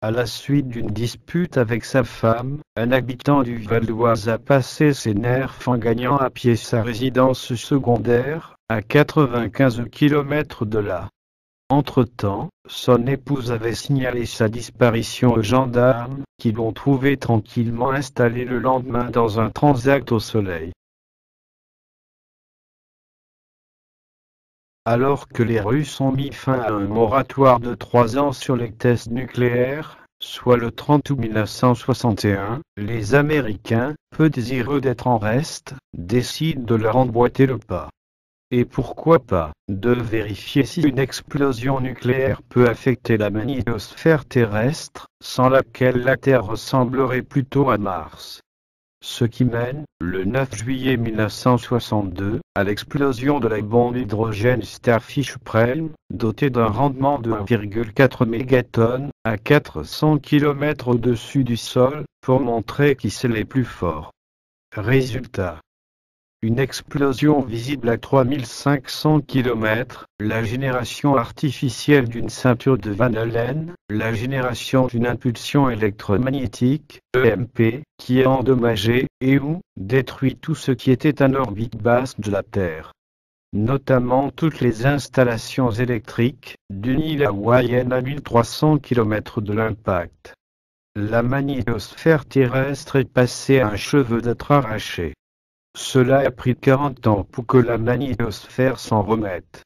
À la suite d'une dispute avec sa femme, un habitant du Val d'Oise a passé ses nerfs en gagnant à pied sa résidence secondaire, à 95 km de là. Entre-temps, son épouse avait signalé sa disparition aux gendarmes, qui l'ont trouvé tranquillement installé le lendemain dans un transat au soleil. Alors que les Russes ont mis fin à un moratoire de 3 ans sur les tests nucléaires, soit le 30 août 1961, les Américains, peu désireux d'être en reste, décident de leur emboîter le pas. Et pourquoi pas, de vérifier si une explosion nucléaire peut affecter la magnétosphère terrestre, sans laquelle la Terre ressemblerait plutôt à Mars. Ce qui mène, le 9 juillet 1962, à l'explosion de la bombe hydrogène Starfish Prime, dotée d'un rendement de 1,4 mégatonnes, à 400 km au-dessus du sol, pour montrer qui c'est les plus forts. Résultat. Une explosion visible à 3500 km, la génération artificielle d'une ceinture de Van Allen, la génération d'une impulsion électromagnétique, EMP, qui a endommagé, et ou détruit tout ce qui était en orbite basse de la Terre. Notamment toutes les installations électriques, d'une île hawaïenne à 1300 km de l'impact. La magnétosphère terrestre est passée à un cheveu d'être arraché. Cela a pris 40 ans pour que la magnétosphère s'en remette.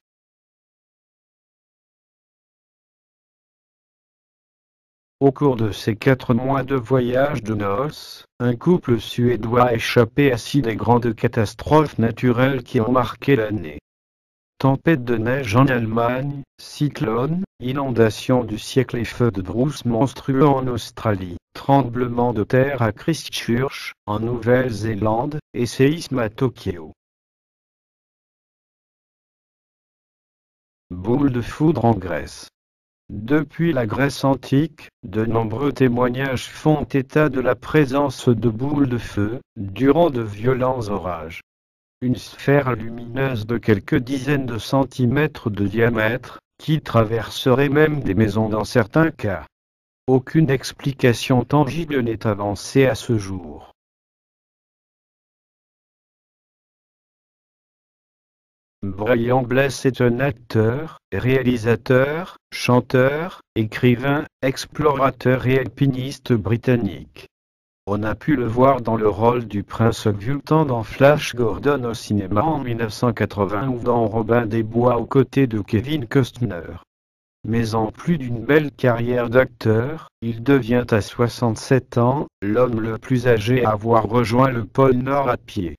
Au cours de ces 4 mois de voyage de noces, un couple suédois a échappé à 6 des grandes catastrophes naturelles qui ont marqué l'année. Tempête de neige en Allemagne, cyclone, inondation du siècle et feux de brousse monstrueux en Australie, tremblement de terre à Christchurch, en Nouvelle-Zélande, et séisme à Tokyo. Boule de foudre en Grèce. Depuis la Grèce antique, de nombreux témoignages font état de la présence de boules de feu, durant de violents orages. Une sphère lumineuse de quelques dizaines de centimètres de diamètre, qui traverserait même des maisons dans certains cas. Aucune explication tangible n'est avancée à ce jour. Brian Blessed est un acteur, réalisateur, chanteur, écrivain, explorateur et alpiniste britannique. On a pu le voir dans le rôle du prince Gultan dans Flash Gordon au cinéma en 1980 ou dans Robin des Bois aux côtés de Kevin Costner. Mais en plus d'une belle carrière d'acteur, il devient à 67 ans, l'homme le plus âgé à avoir rejoint le pôle Nord à pied.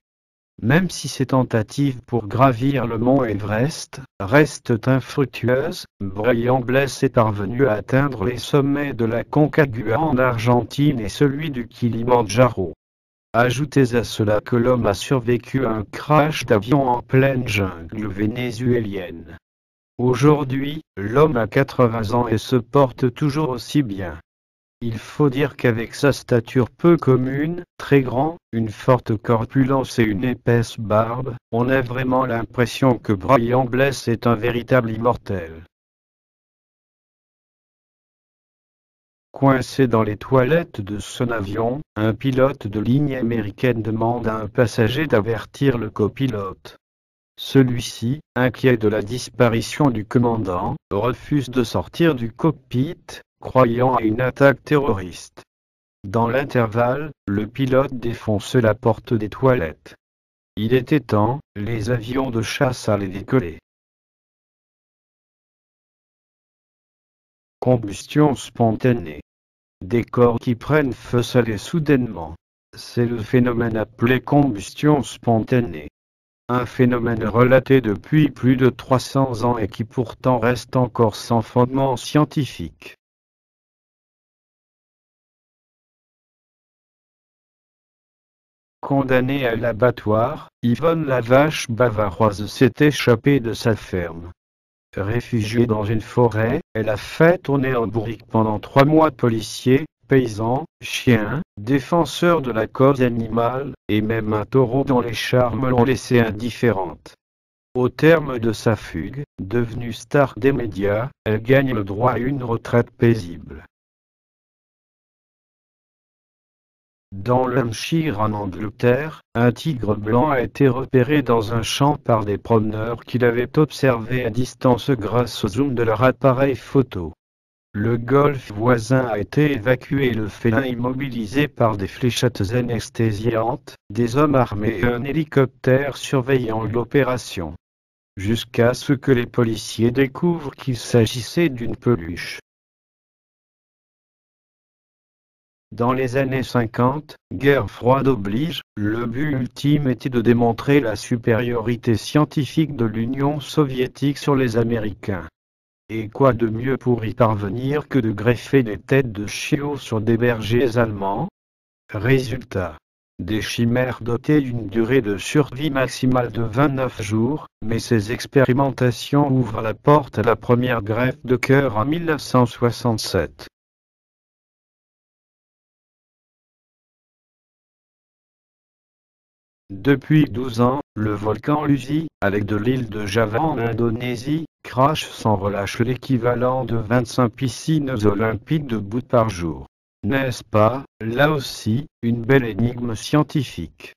Même si ses tentatives pour gravir le mont Everest restent infructueuses, Brian Blessed est parvenu à atteindre les sommets de la Concagua en Argentine et celui du Kilimandjaro. Ajoutez à cela que l'homme a survécu à un crash d'avion en pleine jungle vénézuélienne. Aujourd'hui, l'homme a 80 ans et se porte toujours aussi bien. Il faut dire qu'avec sa stature peu commune, très grand, une forte corpulence et une épaisse barbe, on a vraiment l'impression que Brian Blessed est un véritable immortel. Coincé dans les toilettes de son avion, un pilote de ligne américaine demande à un passager d'avertir le copilote. Celui-ci, inquiet de la disparition du commandant, refuse de sortir du cockpit, croyant à une attaque terroriste. Dans l'intervalle, le pilote défonce la porte des toilettes. Il était temps, les avions de chasse allaient décoller. Combustion spontanée. Des corps qui prennent feu seuls et soudainement. C'est le phénomène appelé combustion spontanée. Un phénomène relaté depuis plus de 300 ans et qui pourtant reste encore sans fondement scientifique. Condamnée à l'abattoir, Yvonne la vache bavaroise s'est échappée de sa ferme. Réfugiée dans une forêt, elle a fait tourner en bourrique pendant 3 mois policiers, paysans, chiens, défenseurs de la cause animale, et même un taureau dont les charmes l'ont laissée indifférente. Au terme de sa fugue, devenue star des médias, elle gagne le droit à une retraite paisible. Dans le Hampshire en Angleterre, un tigre blanc a été repéré dans un champ par des promeneurs qui l'avaient observé à distance grâce au zoom de leur appareil photo. Le golfe voisin a été évacué et le félin immobilisé par des fléchettes anesthésiantes, des hommes armés et un hélicoptère surveillant l'opération. Jusqu'à ce que les policiers découvrent qu'il s'agissait d'une peluche. Dans les années 50, guerre froide oblige, le but ultime était de démontrer la supériorité scientifique de l'Union soviétique sur les Américains. Et quoi de mieux pour y parvenir que de greffer des têtes de chiots sur des bergers allemands? Résultat. Des chimères dotées d'une durée de survie maximale de 29 jours, mais ces expérimentations ouvrent la porte à la première greffe de cœur en 1967. Depuis 12 ans, le volcan Lusi, avec de l'île de Java en Indonésie, crache sans relâche l'équivalent de 25 piscines olympiques de gouttes par jour. N'est-ce pas, là aussi, une belle énigme scientifique?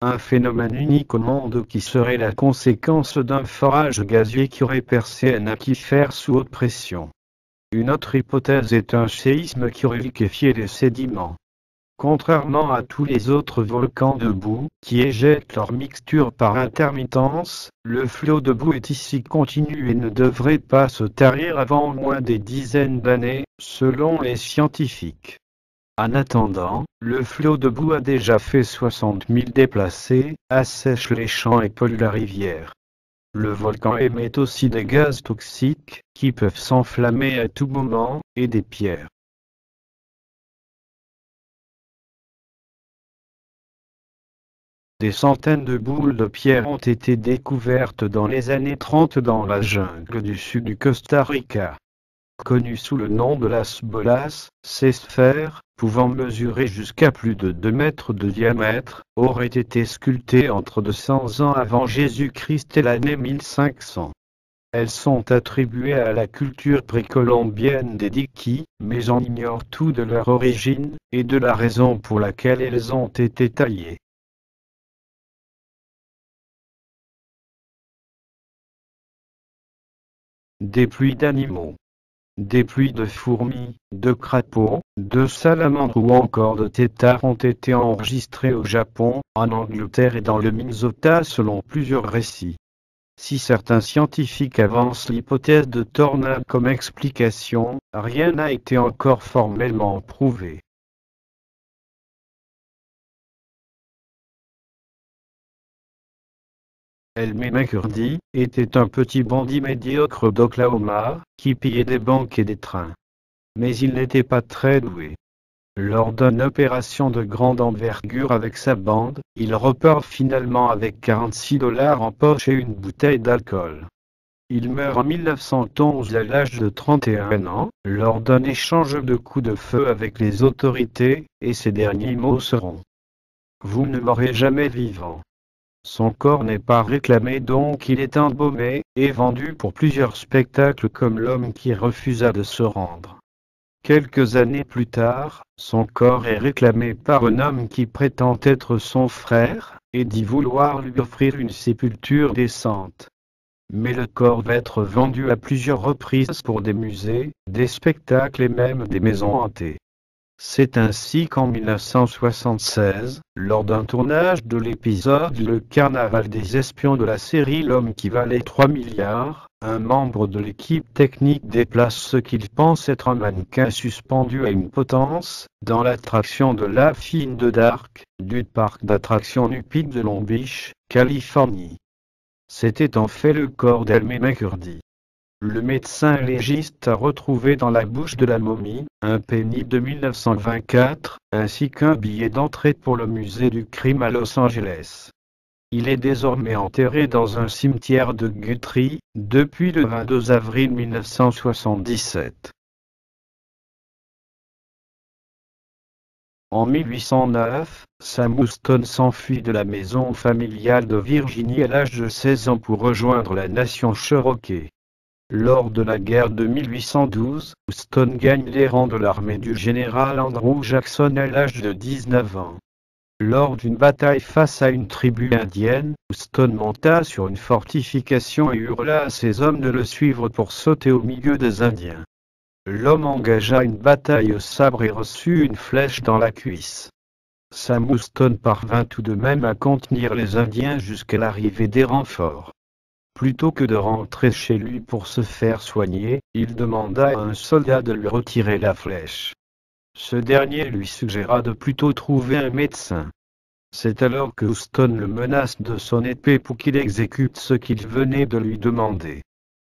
Un phénomène unique au monde qui serait la conséquence d'un forage gazier qui aurait percé un aquifère sous haute pression. Une autre hypothèse est un séisme qui aurait liquéfié les sédiments. Contrairement à tous les autres volcans de boue, qui éjettent leur mixture par intermittence, le flot de boue est ici continu et ne devrait pas se tarir avant au moins des dizaines d'années, selon les scientifiques. En attendant, le flot de boue a déjà fait 60 000 déplacés, assèche les champs et pollue la rivière. Le volcan émet aussi des gaz toxiques, qui peuvent s'enflammer à tout moment, et des pierres. Des centaines de boules de pierre ont été découvertes dans les années 30 dans la jungle du sud du Costa Rica. Connues sous le nom de las bolas, ces sphères, pouvant mesurer jusqu'à plus de 2 mètres de diamètre, auraient été sculptées entre 200 ans avant Jésus-Christ et l'année 1500. Elles sont attribuées à la culture précolombienne des Diki, mais on ignore tout de leur origine, et de la raison pour laquelle elles ont été taillées. Des pluies d'animaux. Des pluies de fourmis, de crapauds, de salamandres ou encore de têtards ont été enregistrées au Japon, en Angleterre et dans le Minnesota selon plusieurs récits. Si certains scientifiques avancent l'hypothèse de tornades comme explication, rien n'a été encore formellement prouvé. Elmer McCurdy était un petit bandit médiocre d'Oklahoma, qui pillait des banques et des trains. Mais il n'était pas très doué. Lors d'une opération de grande envergure avec sa bande, il repart finalement avec 46 $ en poche et une bouteille d'alcool. Il meurt en 1911 à l'âge de 31 ans, lors d'un échange de coups de feu avec les autorités, et ses derniers mots seront: « Vous ne mourrez jamais vivant ». Son corps n'est pas réclamé donc il est embaumé, et vendu pour plusieurs spectacles comme l'homme qui refusa de se rendre. Quelques années plus tard, son corps est réclamé par un homme qui prétend être son frère, et dit vouloir lui offrir une sépulture décente. Mais le corps va être vendu à plusieurs reprises pour des musées, des spectacles et même des maisons hantées. C'est ainsi qu'en 1976, lors d'un tournage de l'épisode Le Carnaval des espions de la série L'homme qui valait 3 milliards, un membre de l'équipe technique déplace ce qu'il pense être un mannequin suspendu à une potence, dans l'attraction de Laugh in the Dark, du parc d'attractions Nupit de Long Beach, Californie. C'était en fait le corps d'Elmer McCurdy. Le médecin légiste a retrouvé dans la bouche de la momie un penny de 1924, ainsi qu'un billet d'entrée pour le musée du crime à Los Angeles. Il est désormais enterré dans un cimetière de Guthrie, depuis le 22 avril 1977. En 1809, Sam Houston s'enfuit de la maison familiale de Virginie à l'âge de 16 ans pour rejoindre la nation Cherokee. Lors de la guerre de 1812, Houston gagne les rangs de l'armée du général Andrew Jackson à l'âge de 19 ans. Lors d'une bataille face à une tribu indienne, Houston monta sur une fortification et hurla à ses hommes de le suivre pour sauter au milieu des Indiens. L'homme engagea une bataille au sabre et reçut une flèche dans la cuisse. Sam Houston parvint tout de même à contenir les Indiens jusqu'à l'arrivée des renforts. Plutôt que de rentrer chez lui pour se faire soigner, il demanda à un soldat de lui retirer la flèche. Ce dernier lui suggéra de plutôt trouver un médecin. C'est alors que Houston le menace de son épée pour qu'il exécute ce qu'il venait de lui demander.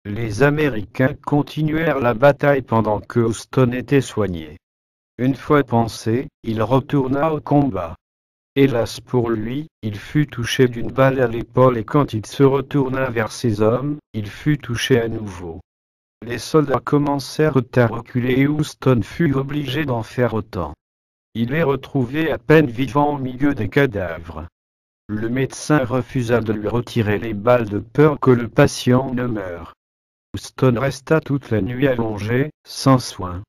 Les Américains continuèrent la bataille pendant que Houston était soigné. Une fois pansé, il retourna au combat. Hélas pour lui, il fut touché d'une balle à l'épaule et quand il se retourna vers ses hommes, il fut touché à nouveau. Les soldats commencèrent à reculer et Houston fut obligé d'en faire autant. Il est retrouvé à peine vivant au milieu des cadavres. Le médecin refusa de lui retirer les balles de peur que le patient ne meure. Houston resta toute la nuit allongé, sans soin.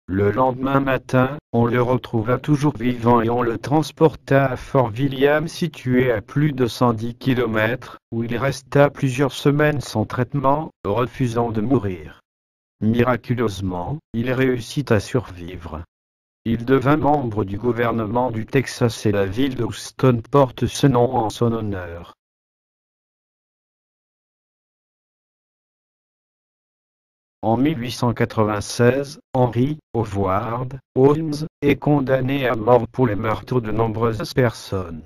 Le lendemain matin, on le retrouva toujours vivant et on le transporta à Fort William situé à plus de 110 km, où il resta plusieurs semaines sans traitement, refusant de mourir. Miraculeusement, il réussit à survivre. Il devint membre du gouvernement du Texas et la ville de Houston porte ce nom en son honneur. En 1896, Henry Howard Holmes est condamné à mort pour les meurtres de nombreuses personnes.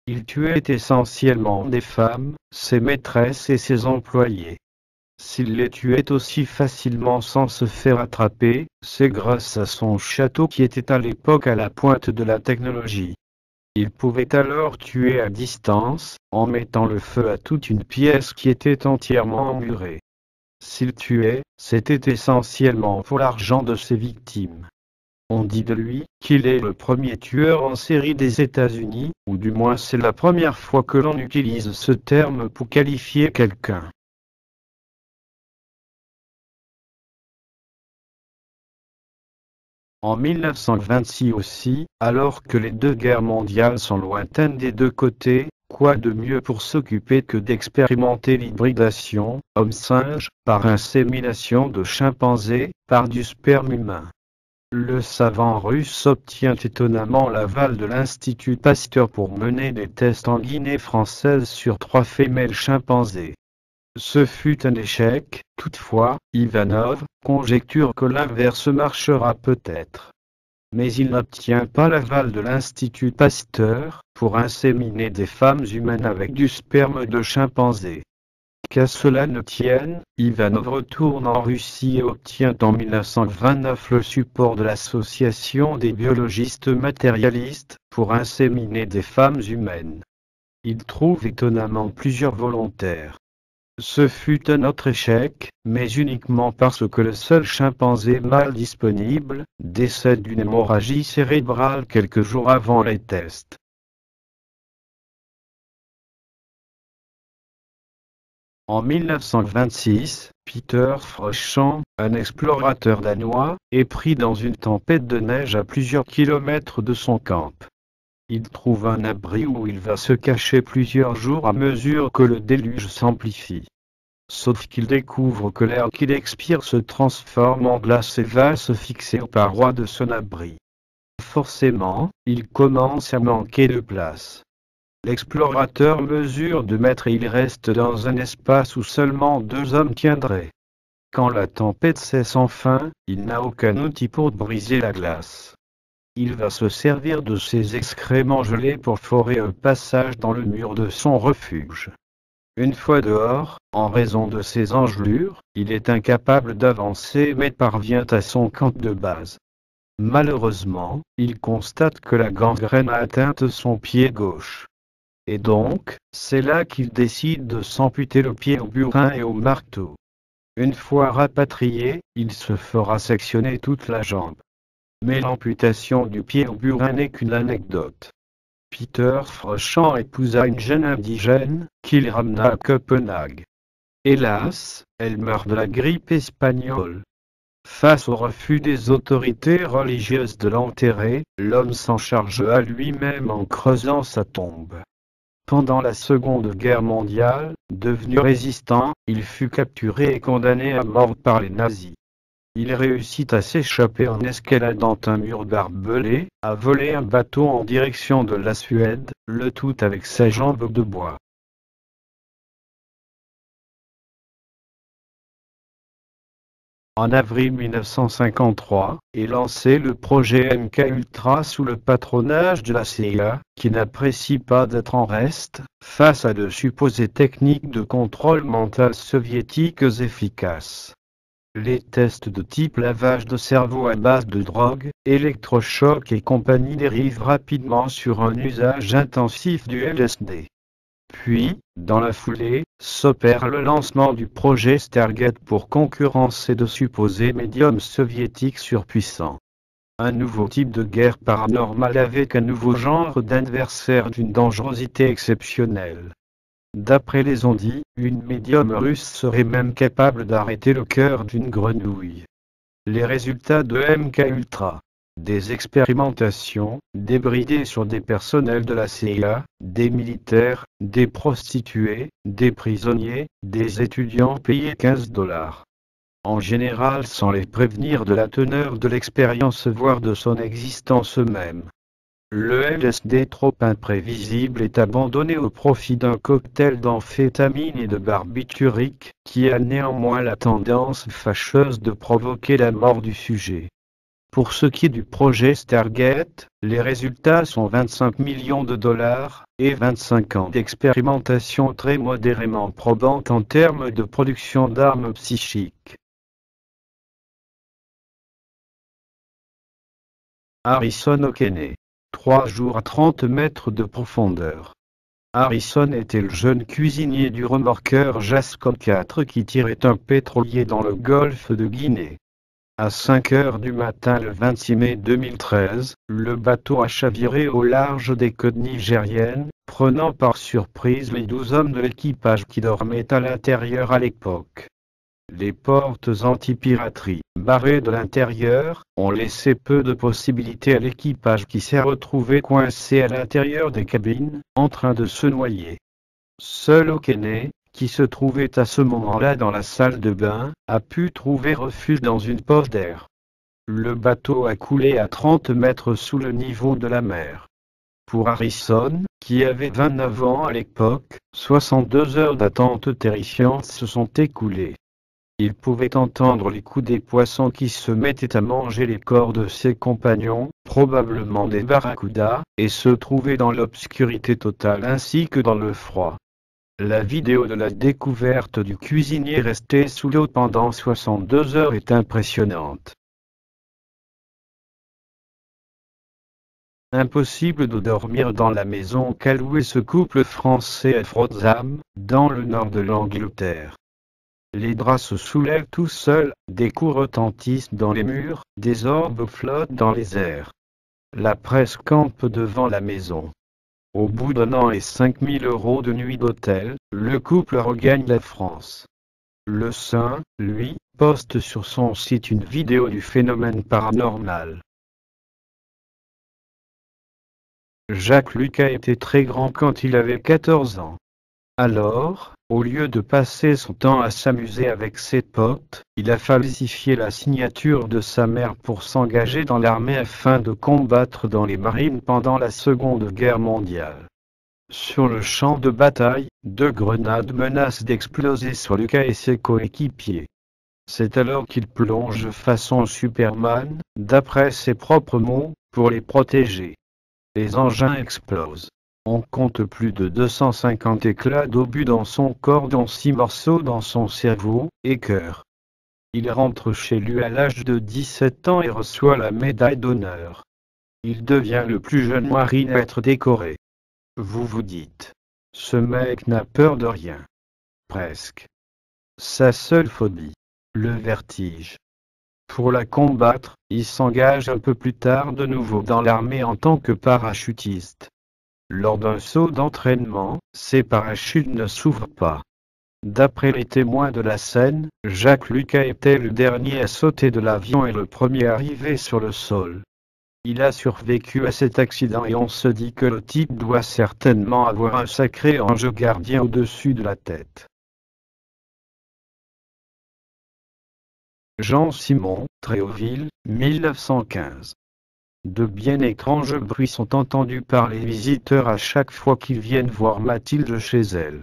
Il tuait essentiellement des femmes, ses maîtresses et ses employés. S'il les tuait aussi facilement sans se faire attraper, c'est grâce à son château qui était à l'époque à la pointe de la technologie. Il pouvait alors tuer à distance, en mettant le feu à toute une pièce qui était entièrement emmurée. S'il tuait, c'était essentiellement pour l'argent de ses victimes. On dit de lui qu'il est le premier tueur en série des États-Unis, ou du moins c'est la première fois que l'on utilise ce terme pour qualifier quelqu'un. En 1926 aussi, alors que les deux guerres mondiales sont lointaines des deux côtés, quoi de mieux pour s'occuper que d'expérimenter l'hybridation, homme-singe, par insémination de chimpanzés, par du sperme humain. Le savant russe obtient étonnamment l'aval de l'Institut Pasteur pour mener des tests en Guinée française sur 3 femelles chimpanzés. Ce fut un échec, toutefois, Ivanov conjecture que l'inverse marchera peut-être. Mais il n'obtient pas l'aval de l'Institut Pasteur pour inséminer des femmes humaines avec du sperme de chimpanzé. Qu'à cela ne tienne, Ivanov retourne en Russie et obtient en 1929 le support de l'Association des biologistes matérialistes pour inséminer des femmes humaines. Il trouve étonnamment plusieurs volontaires. Ce fut un autre échec, mais uniquement parce que le seul chimpanzé mâle disponible décède d'une hémorragie cérébrale quelques jours avant les tests. En 1926, Peter Fröschan, un explorateur danois, est pris dans une tempête de neige à plusieurs kilomètres de son camp. Il trouve un abri où il va se cacher plusieurs jours à mesure que le déluge s'amplifie. Sauf qu'il découvre que l'air qu'il expire se transforme en glace et va se fixer aux parois de son abri. Forcément, il commence à manquer de place. L'explorateur mesure 2 mètres et il reste dans un espace où seulement 2 hommes tiendraient. Quand la tempête cesse enfin, il n'a aucun outil pour briser la glace. Il va se servir de ses excréments gelés pour forer un passage dans le mur de son refuge. Une fois dehors, en raison de ses engelures, il est incapable d'avancer mais parvient à son camp de base. Malheureusement, il constate que la gangrène a atteint son pied gauche. Et donc, c'est là qu'il décide de s'amputer le pied au burin et au marteau. Une fois rapatrié, il se fera sectionner toute la jambe. Mais l'amputation du pied au burin n'est qu'une anecdote. Peter Fröschan épousa une jeune indigène, qu'il ramena à Copenhague. Hélas, elle meurt de la grippe espagnole. Face au refus des autorités religieuses de l'enterrer, l'homme s'en chargea lui-même en creusant sa tombe. Pendant la Seconde Guerre mondiale, devenu résistant, il fut capturé et condamné à mort par les nazis. Il réussit à s'échapper en escaladant un mur barbelé, à voler un bateau en direction de la Suède, le tout avec sa jambe de bois. En avril 1953, est lancé le projet MK-Ultra sous le patronage de la CIA, qui n'apprécie pas d'être en reste, face à de supposées techniques de contrôle mental soviétiques efficaces. Les tests de type lavage de cerveau à base de drogue, électrochocs et compagnie dérivent rapidement sur un usage intensif du LSD. Puis, dans la foulée, s'opère le lancement du projet Stargate pour concurrencer de supposés médiums soviétiques surpuissants. Un nouveau type de guerre paranormale avec un nouveau genre d'adversaire d'une dangerosité exceptionnelle. D'après les on-dit, une médium russe serait même capable d'arrêter le cœur d'une grenouille. Les résultats de MK-Ultra. Des expérimentations, débridées sur des personnels de la CIA, des militaires, des prostituées, des prisonniers, des étudiants payés $15. En général sans les prévenir de la teneur de l'expérience voire de son existence même. Le LSD trop imprévisible est abandonné au profit d'un cocktail d'amphétamine et de barbiturique, qui a néanmoins la tendance fâcheuse de provoquer la mort du sujet. Pour ce qui est du projet Stargate, les résultats sont 25 millions de dollars, et 25 ans d'expérimentation très modérément probantes en termes de production d'armes psychiques. Harrison O'Kenney. 3 jours à 30 mètres de profondeur. Harrison était le jeune cuisinier du remorqueur Jascon 4 qui tirait un pétrolier dans le golfe de Guinée. À 5 heures du matin le 26 mai 2013, le bateau a chaviré au large des côtes nigériennes, prenant par surprise les 12 hommes de l'équipage qui dormaient à l'intérieur à l'époque. Les portes anti-piraterie, barrées de l'intérieur, ont laissé peu de possibilités à l'équipage qui s'est retrouvé coincé à l'intérieur des cabines, en train de se noyer. Seul O'Kenney, qui se trouvait à ce moment-là dans la salle de bain, a pu trouver refuge dans une poche d'air. Le bateau a coulé à 30 mètres sous le niveau de la mer. Pour Harrison, qui avait 29 ans à l'époque, 62 heures d'attente terrifiante se sont écoulées. Il pouvait entendre les coups des poissons qui se mettaient à manger les corps de ses compagnons, probablement des barracudas, et se trouver dans l'obscurité totale ainsi que dans le froid. La vidéo de la découverte du cuisinier resté sous l'eau pendant 62 heures est impressionnante. Impossible de dormir dans la maison qu'a louée ce couple français à Frodzam, dans le nord de l'Angleterre. Les draps se soulèvent tout seuls, des coups retentissent dans les murs, des orbes flottent dans les airs. La presse campe devant la maison. Au bout d'un an et 5 000 € de nuit d'hôtel, le couple regagne la France. Le Saint, lui, poste sur son site une vidéo du phénomène paranormal. Jacques Lucas était très grand quand il avait 14 ans. Alors, au lieu de passer son temps à s'amuser avec ses potes, il a falsifié la signature de sa mère pour s'engager dans l'armée afin de combattre dans les marines pendant la Seconde Guerre mondiale. Sur le champ de bataille, 2 grenades menacent d'exploser sur Lucas et ses coéquipiers. C'est alors qu'il plonge façon Superman, d'après ses propres mots, pour les protéger. Les engins explosent. On compte plus de 250 éclats d'obus dans son corps dont 6 morceaux dans son cerveau et cœur. Il rentre chez lui à l'âge de 17 ans et reçoit la médaille d'honneur. Il devient le plus jeune marine à être décoré. Vous vous dites, ce mec n'a peur de rien. Presque. Sa seule phobie, le vertige. Pour la combattre, il s'engage un peu plus tard de nouveau dans l'armée en tant que parachutiste. Lors d'un saut d'entraînement, ses parachutes ne s'ouvrent pas. D'après les témoins de la scène, Jacques Lucas était le dernier à sauter de l'avion et le premier arrivé sur le sol. Il a survécu à cet accident et on se dit que le type doit certainement avoir un sacré ange gardien au-dessus de la tête. Jean Simon, Tréauville, 1915. De bien étranges bruits sont entendus par les visiteurs à chaque fois qu'ils viennent voir Mathilde chez elle.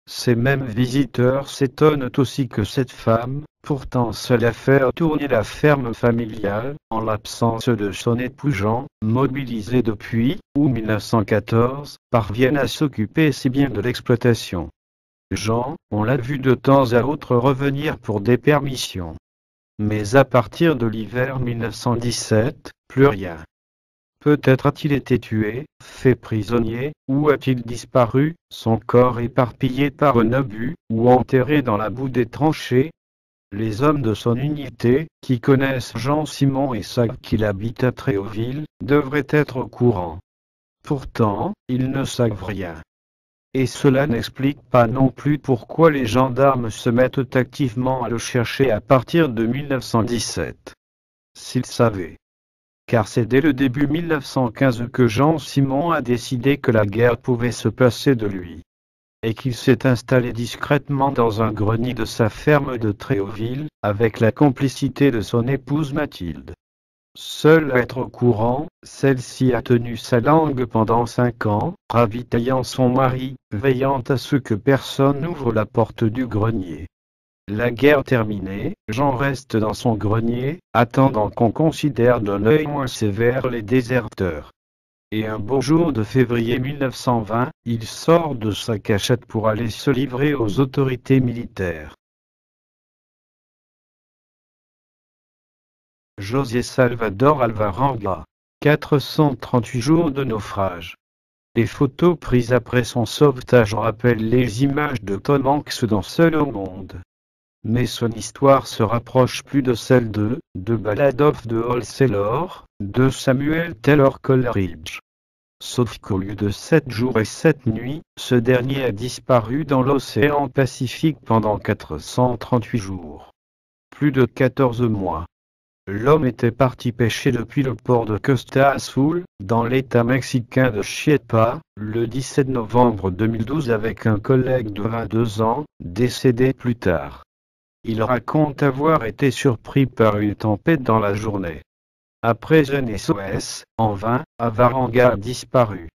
Ces mêmes visiteurs s'étonnent aussi que cette femme, pourtant seule à faire tourner la ferme familiale, en l'absence de son époux Jean, mobilisé depuis, août 1914, parvienne à s'occuper si bien de l'exploitation. Jean, on l'a vu de temps à autre revenir pour des permissions. Mais à partir de l'hiver 1917, plus rien. Peut-être a-t-il été tué, fait prisonnier, ou a-t-il disparu, son corps éparpillé par un obus, ou enterré dans la boue des tranchées. Les hommes de son unité, qui connaissent Jean Simon et savent qu'il habite à Tréauville, devraient être au courant. Pourtant, ils ne savent rien. Et cela n'explique pas non plus pourquoi les gendarmes se mettent activement à le chercher à partir de 1917. S'ils savaient. Car c'est dès le début 1915 que Jean Simon a décidé que la guerre pouvait se passer de lui. Et qu'il s'est installé discrètement dans un grenier de sa ferme de Tréauville, avec la complicité de son épouse Mathilde. Seule à être au courant, celle-ci a tenu sa langue pendant 5 ans, ravitaillant son mari, veillant à ce que personne n'ouvre la porte du grenier. La guerre terminée, Jean reste dans son grenier, attendant qu'on considère d'un œil moins sévère les déserteurs. Et un beau jour de février 1920, il sort de sa cachette pour aller se livrer aux autorités militaires. José Salvador Alvarenga. 438 jours de naufrage. Les photos prises après son sauvetage rappellent les images de Tom Hanks dans Seul au monde. Mais son histoire se rapproche plus de celle de Ballad of the Wholesaler, de Samuel Taylor Coleridge. Sauf qu'au lieu de 7 jours et 7 nuits, ce dernier a disparu dans l'océan Pacifique pendant 438 jours. Plus de 14 mois. L'homme était parti pêcher depuis le port de Costa Azul, dans l'état mexicain de Chiapas, le 17 novembre 2012 avec un collègue de 22 ans, décédé plus tard. Il raconte avoir été surpris par une tempête dans la journée. Après un SOS, en vain, Alvarenga a disparu.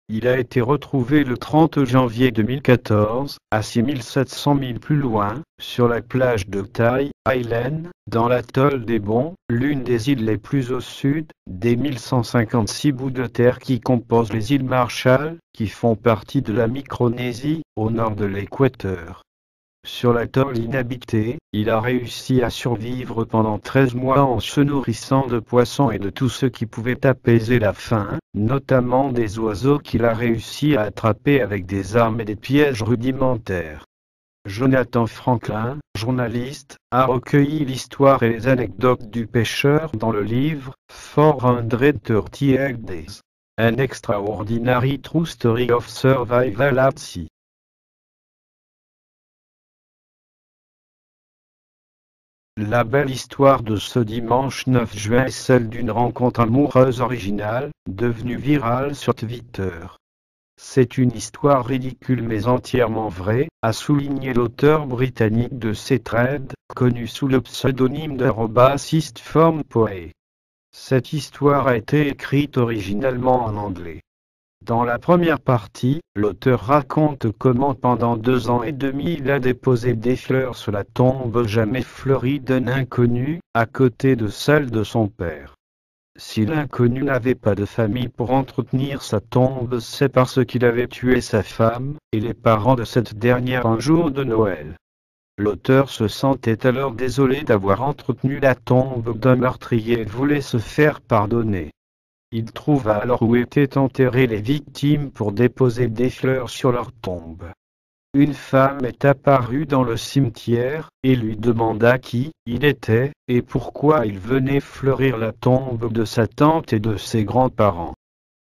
Il a été retrouvé le 30 janvier 2014, à 6700 milles plus loin, sur la plage de Tai Island, dans l'atoll des Bons, l'une des îles les plus au sud, des 1156 bouts de terre qui composent les îles Marshall, qui font partie de la Micronésie, au nord de l'équateur. Sur l'atoll inhabité, il a réussi à survivre pendant 13 mois en se nourrissant de poissons et de tout ce qui pouvait apaiser la faim, notamment des oiseaux qu'il a réussi à attraper avec des armes et des pièges rudimentaires. Jonathan Franklin, journaliste, a recueilli l'histoire et les anecdotes du pêcheur dans le livre « 438 Days. An Extraordinary True Story of Survival at Sea ». La belle histoire de ce dimanche 9 juin est celle d'une rencontre amoureuse originale, devenue virale sur Twitter. C'est une histoire ridicule mais entièrement vraie, a souligné l'auteur britannique de ces threads, connu sous le pseudonyme @sistformpoe. Cette histoire a été écrite originalement en anglais. Dans la première partie, l'auteur raconte comment pendant 2 ans et demi il a déposé des fleurs sur la tombe jamais fleurie d'un inconnu, à côté de celle de son père. Si l'inconnu n'avait pas de famille pour entretenir sa tombe, c'est parce qu'il avait tué sa femme, et les parents de cette dernière un jour de Noël. L'auteur se sentait alors désolé d'avoir entretenu la tombe d'un meurtrier et voulait se faire pardonner. Il trouva alors où étaient enterrées les victimes pour déposer des fleurs sur leur tombe. Une femme est apparue dans le cimetière, et lui demanda qui il était, et pourquoi il venait fleurir la tombe de sa tante et de ses grands-parents.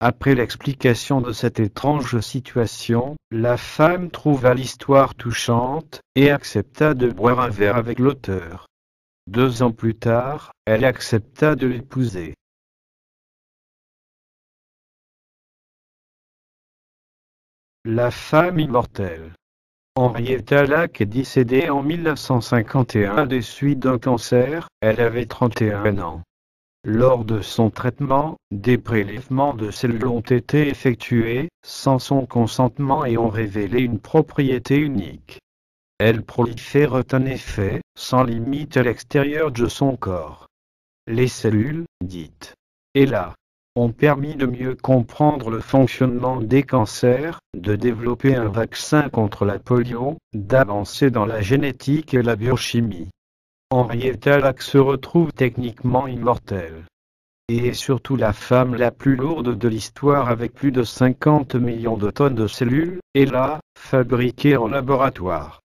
Après l'explication de cette étrange situation, la femme trouva l'histoire touchante, et accepta de boire un verre avec l'auteur. 2 ans plus tard, elle accepta de l'épouser. La femme immortelle. Henrietta Lacks est décédée en 1951 des suites d'un cancer, elle avait 31 ans. Lors de son traitement, des prélèvements de cellules ont été effectués, sans son consentement et ont révélé une propriété unique. Elles prolifèrent en effet, sans limite à l'extérieur de son corps. Les cellules, dites ELA, ont permis de mieux comprendre le fonctionnement des cancers, de développer un vaccin contre la polio, d'avancer dans la génétique et la biochimie. Henrietta Lacks se retrouve techniquement immortelle. Et est surtout la femme la plus lourde de l'histoire avec plus de 50 millions de tonnes de cellules, ELA, fabriquées en laboratoire.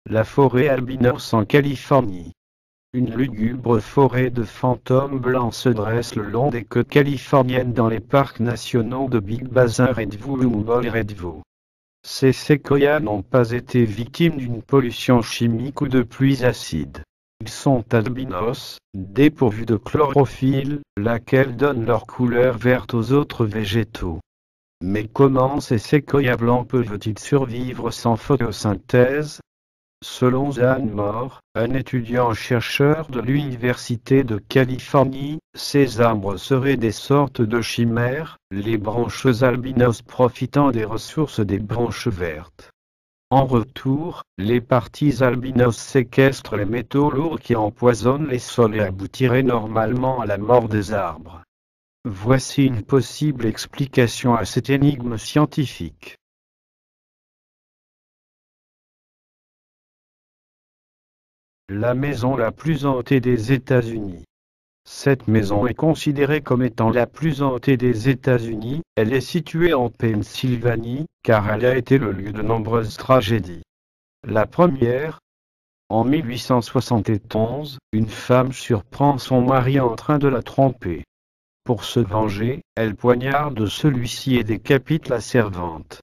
La forêt albinos en Californie. Une lugubre forêt de fantômes blancs se dresse le long des côtes californiennes dans les parcs nationaux de Big Basin Redwood ou Humboldt Redwood. Ces séquoias n'ont pas été victimes d'une pollution chimique ou de pluies acides. Ils sont albinos, dépourvus de chlorophylle, laquelle donne leur couleur verte aux autres végétaux. Mais comment ces séquoias blancs peuvent-ils survivre sans photosynthèse? Selon Zane Moore, un étudiant-chercheur de l'Université de Californie, ces arbres seraient des sortes de chimères, les branches albinos profitant des ressources des branches vertes. En retour, les parties albinos séquestrent les métaux lourds qui empoisonnent les sols et aboutiraient normalement à la mort des arbres. Voici une possible explication à cette énigme scientifique. La maison la plus hantée des États-Unis. Cette maison est considérée comme étant la plus hantée des États-Unis. Elle est située en Pennsylvanie, car elle a été le lieu de nombreuses tragédies. La première, en 1871, une femme surprend son mari en train de la tromper. Pour se venger, elle poignarde celui-ci et décapite la servante.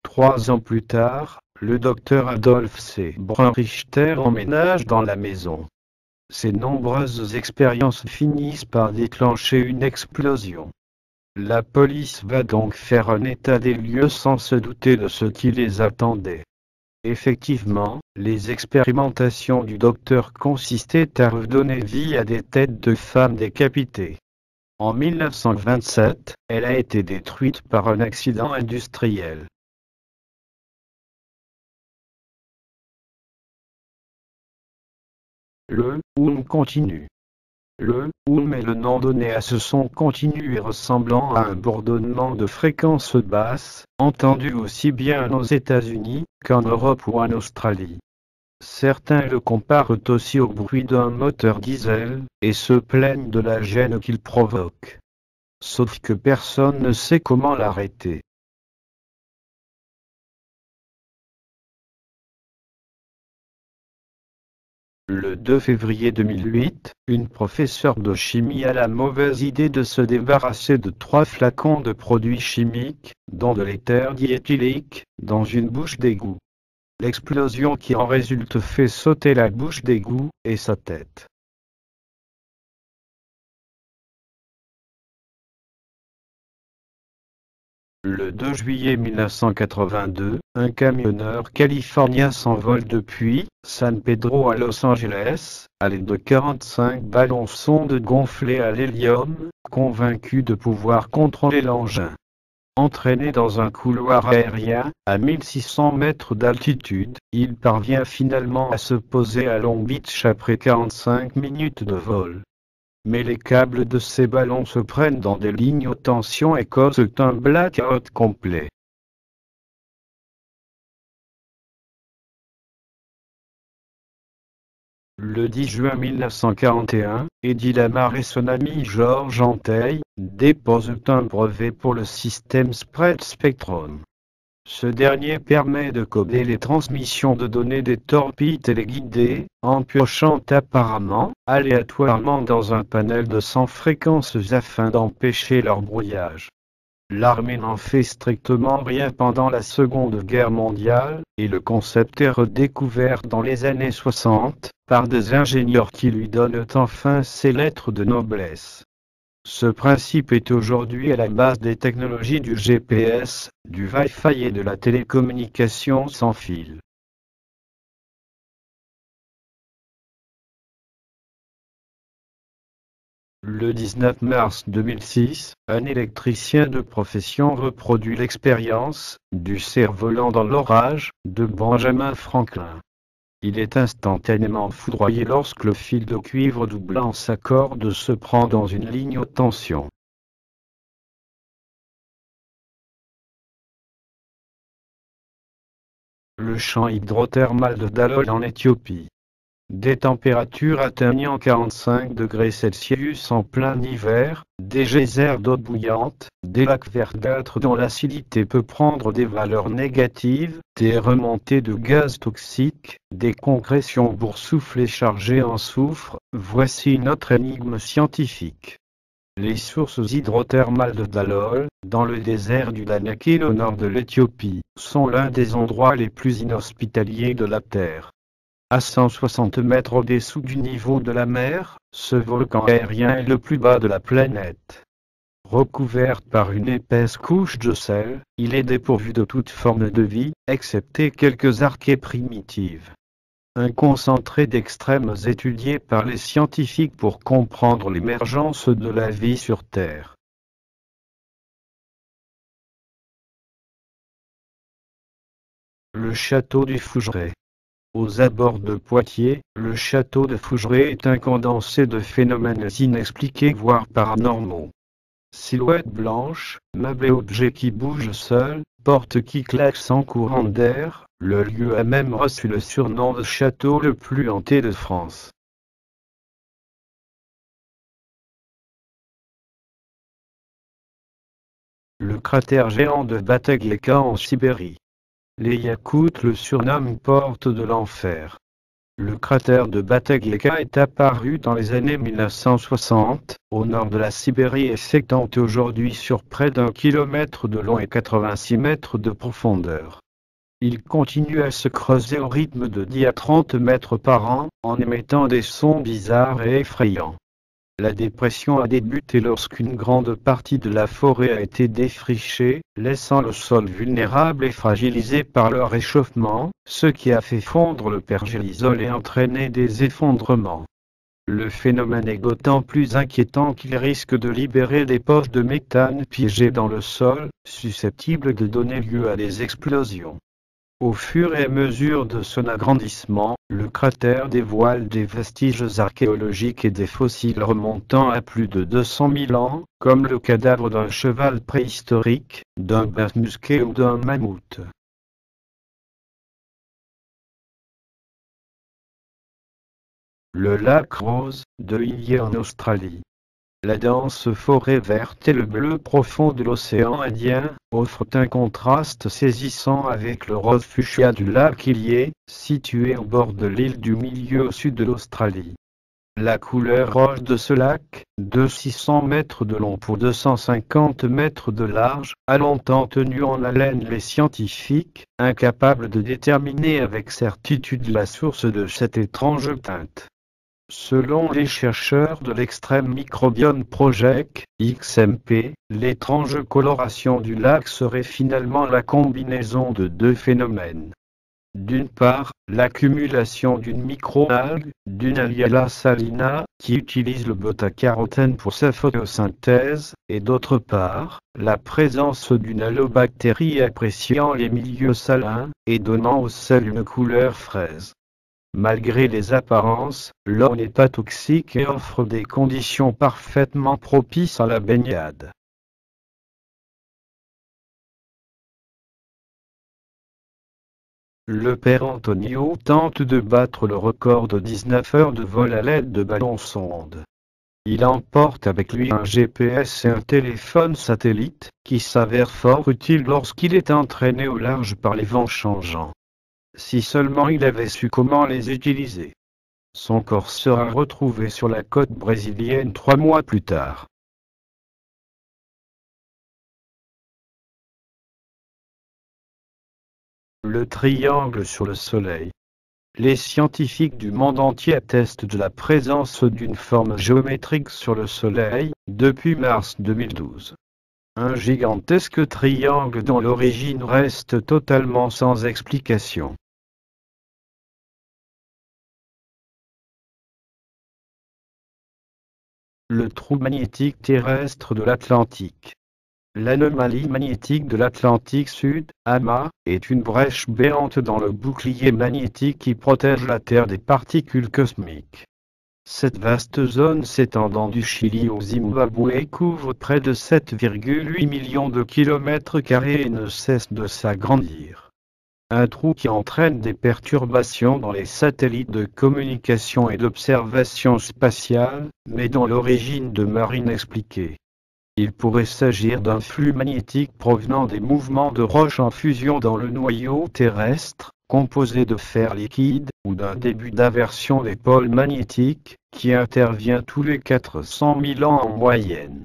3 ans plus tard, le docteur Adolph C. Brun-Richter emménage dans la maison. Ces nombreuses expériences finissent par déclencher une explosion. La police va donc faire un état des lieux sans se douter de ce qui les attendait. Effectivement, les expérimentations du docteur consistaient à redonner vie à des têtes de femmes décapitées. En 1927, elle a été détruite par un accident industriel. Le hum continu. Le hum est le nom donné à ce son continu et ressemblant à un bourdonnement de fréquences basses, entendu aussi bien aux États-Unis qu'en Europe ou en Australie. Certains le comparent aussi au bruit d'un moteur diesel, et se plaignent de la gêne qu'il provoque. Sauf que personne ne sait comment l'arrêter. Le 2 février 2008, une professeure de chimie a la mauvaise idée de se débarrasser de 3 flacons de produits chimiques, dont de l'éther diéthylique, dans une bouche d'égout. L'explosion qui en résulte fait sauter la bouche d'égout et sa tête. Le 2 juillet 1982, un camionneur californien s'envole depuis San Pedro à Los Angeles, à l'aide de 45 ballons sondes gonflés à l'hélium, convaincu de pouvoir contrôler l'engin. Entraîné dans un couloir aérien, à 1600 mètres d'altitude, il parvient finalement à se poser à Long Beach après 45 minutes de vol. Mais les câbles de ces ballons se prennent dans des lignes haute tension et causent un blackout complet. Le 10 juin 1941, Eddie Lamar et son ami George Antheil déposent un brevet pour le système Spread Spectrum. Ce dernier permet de coder les transmissions de données des torpilles téléguidées, en piochant apparemment aléatoirement dans un panel de 100 fréquences afin d'empêcher leur brouillage. L'armée n'en fait strictement rien pendant la Seconde Guerre mondiale, et le concept est redécouvert dans les années 60, par des ingénieurs qui lui donnent enfin ses lettres de noblesse. Ce principe est aujourd'hui à la base des technologies du GPS, du Wi-Fi et de la télécommunication sans fil. Le 19 mars 2006, un électricien de profession reproduit l'expérience du cerf-volant dans l'orage de Benjamin Franklin. Il est instantanément foudroyé lorsque le fil de cuivre doublant sa corde se prend dans une ligne haute tension. Le champ hydrothermal de Dalol en Éthiopie. Des températures atteignant 45 degrés Celsius en plein hiver, des geysers d'eau bouillante, des lacs verdâtres dont l'acidité peut prendre des valeurs négatives, des remontées de gaz toxiques, des concrétions boursouflées chargées en soufre, voici une autre énigme scientifique. Les sources hydrothermales de Dalol, dans le désert du Danakil au nord de l'Éthiopie, sont l'un des endroits les plus inhospitaliers de la Terre. À 160 mètres au-dessous du niveau de la mer, ce volcan aérien est le plus bas de la planète. Recouvert par une épaisse couche de sel, il est dépourvu de toute forme de vie, excepté quelques archées primitives. Un concentré d'extrêmes étudié par les scientifiques pour comprendre l'émergence de la vie sur Terre. Le château du Fougeray. Aux abords de Poitiers, le château de Fougeray est un condensé de phénomènes inexpliqués voire paranormaux. Silhouettes blanches, meubles et objets qui bougent seuls, portes qui claquent sans courant d'air, le lieu a même reçu le surnom de château le plus hanté de France. Le cratère géant de Bataglieka en Sibérie. Les Yakoutes le surnomment porte de l'enfer. Le cratère de Bataglieka est apparu dans les années 1960, au nord de la Sibérie et s'étend aujourd'hui sur près d'1 kilomètre de long et 86 mètres de profondeur. Il continue à se creuser au rythme de 10 à 30 mètres par an, en émettant des sons bizarres et effrayants. La dépression a débuté lorsqu'une grande partie de la forêt a été défrichée, laissant le sol vulnérable et fragilisé par le réchauffement, ce qui a fait fondre le pergélisol et entraîné des effondrements. Le phénomène est d'autant plus inquiétant qu'il risque de libérer des poches de méthane piégées dans le sol, susceptibles de donner lieu à des explosions. Au fur et à mesure de son agrandissement, le cratère dévoile des vestiges archéologiques et des fossiles remontant à plus de 200 000 ans, comme le cadavre d'un cheval préhistorique, d'un bœuf musqué ou d'un mammouth. Le lac Rose, de Hyllie en Australie. La dense forêt verte et le bleu profond de l'océan Indien offrent un contraste saisissant avec le rose fuchsia du lac Hyllie, situé au bord de l'île du Milieu au sud de l'Australie. La couleur rouge de ce lac, de 600 mètres de long pour 250 mètres de large, a longtemps tenu en haleine les scientifiques, incapables de déterminer avec certitude la source de cette étrange teinte. Selon les chercheurs de l'Extreme Microbiome Project, XMP, l'étrange coloration du lac serait finalement la combinaison de deux phénomènes. D'une part, l'accumulation d'une microalgue, d'une Alliala salina, qui utilise le bêta-carotène pour sa photosynthèse, et d'autre part, la présence d'une halobactérie appréciant les milieux salins, et donnant au sel une couleur fraise. Malgré les apparences, l'eau n'est pas toxique et offre des conditions parfaitement propices à la baignade. Le père Antonio tente de battre le record de 19 heures de vol à l'aide de ballon-sonde. Il emporte avec lui un GPS et un téléphone satellite, qui s'avère fort utile lorsqu'il est entraîné au large par les vents changeants. Si seulement il avait su comment les utiliser. Son corps sera retrouvé sur la côte brésilienne 3 mois plus tard. Le triangle sur le Soleil. Les scientifiques du monde entier attestent de la présence d'une forme géométrique sur le Soleil, depuis mars 2012. Un gigantesque triangle dont l'origine reste totalement sans explication. Le trou magnétique terrestre de l'Atlantique. L'anomalie magnétique de l'Atlantique Sud, AMA, est une brèche béante dans le bouclier magnétique qui protège la Terre des particules cosmiques. Cette vaste zone s'étendant du Chili au Zimbabwe couvre près de 7,8 millions de kilomètres carrés et ne cesse de s'agrandir. Un trou qui entraîne des perturbations dans les satellites de communication et d'observation spatiale, mais dont l'origine demeure inexpliquée. Il pourrait s'agir d'un flux magnétique provenant des mouvements de roches en fusion dans le noyau terrestre, composé de fer liquide, ou d'un début d'inversion des pôles magnétiques, qui intervient tous les 400 000 ans en moyenne.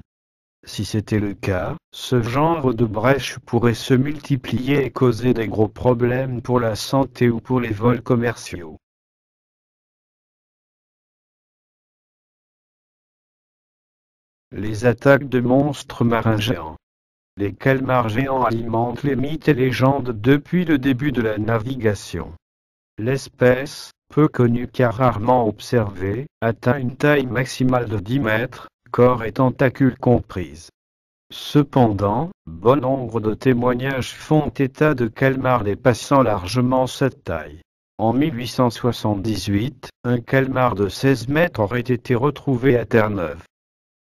Si c'était le cas, ce genre de brèche pourrait se multiplier et causer des gros problèmes pour la santé ou pour les vols commerciaux. Les attaques de monstres marins géants. Les calmars géants alimentent les mythes et légendes depuis le début de la navigation. L'espèce, peu connue car rarement observée, atteint une taille maximale de 10 mètres, corps et tentacules comprises. Cependant, bon nombre de témoignages font état de calmars dépassant largement cette taille. En 1878, un calmar de 16 mètres aurait été retrouvé à Terre-Neuve.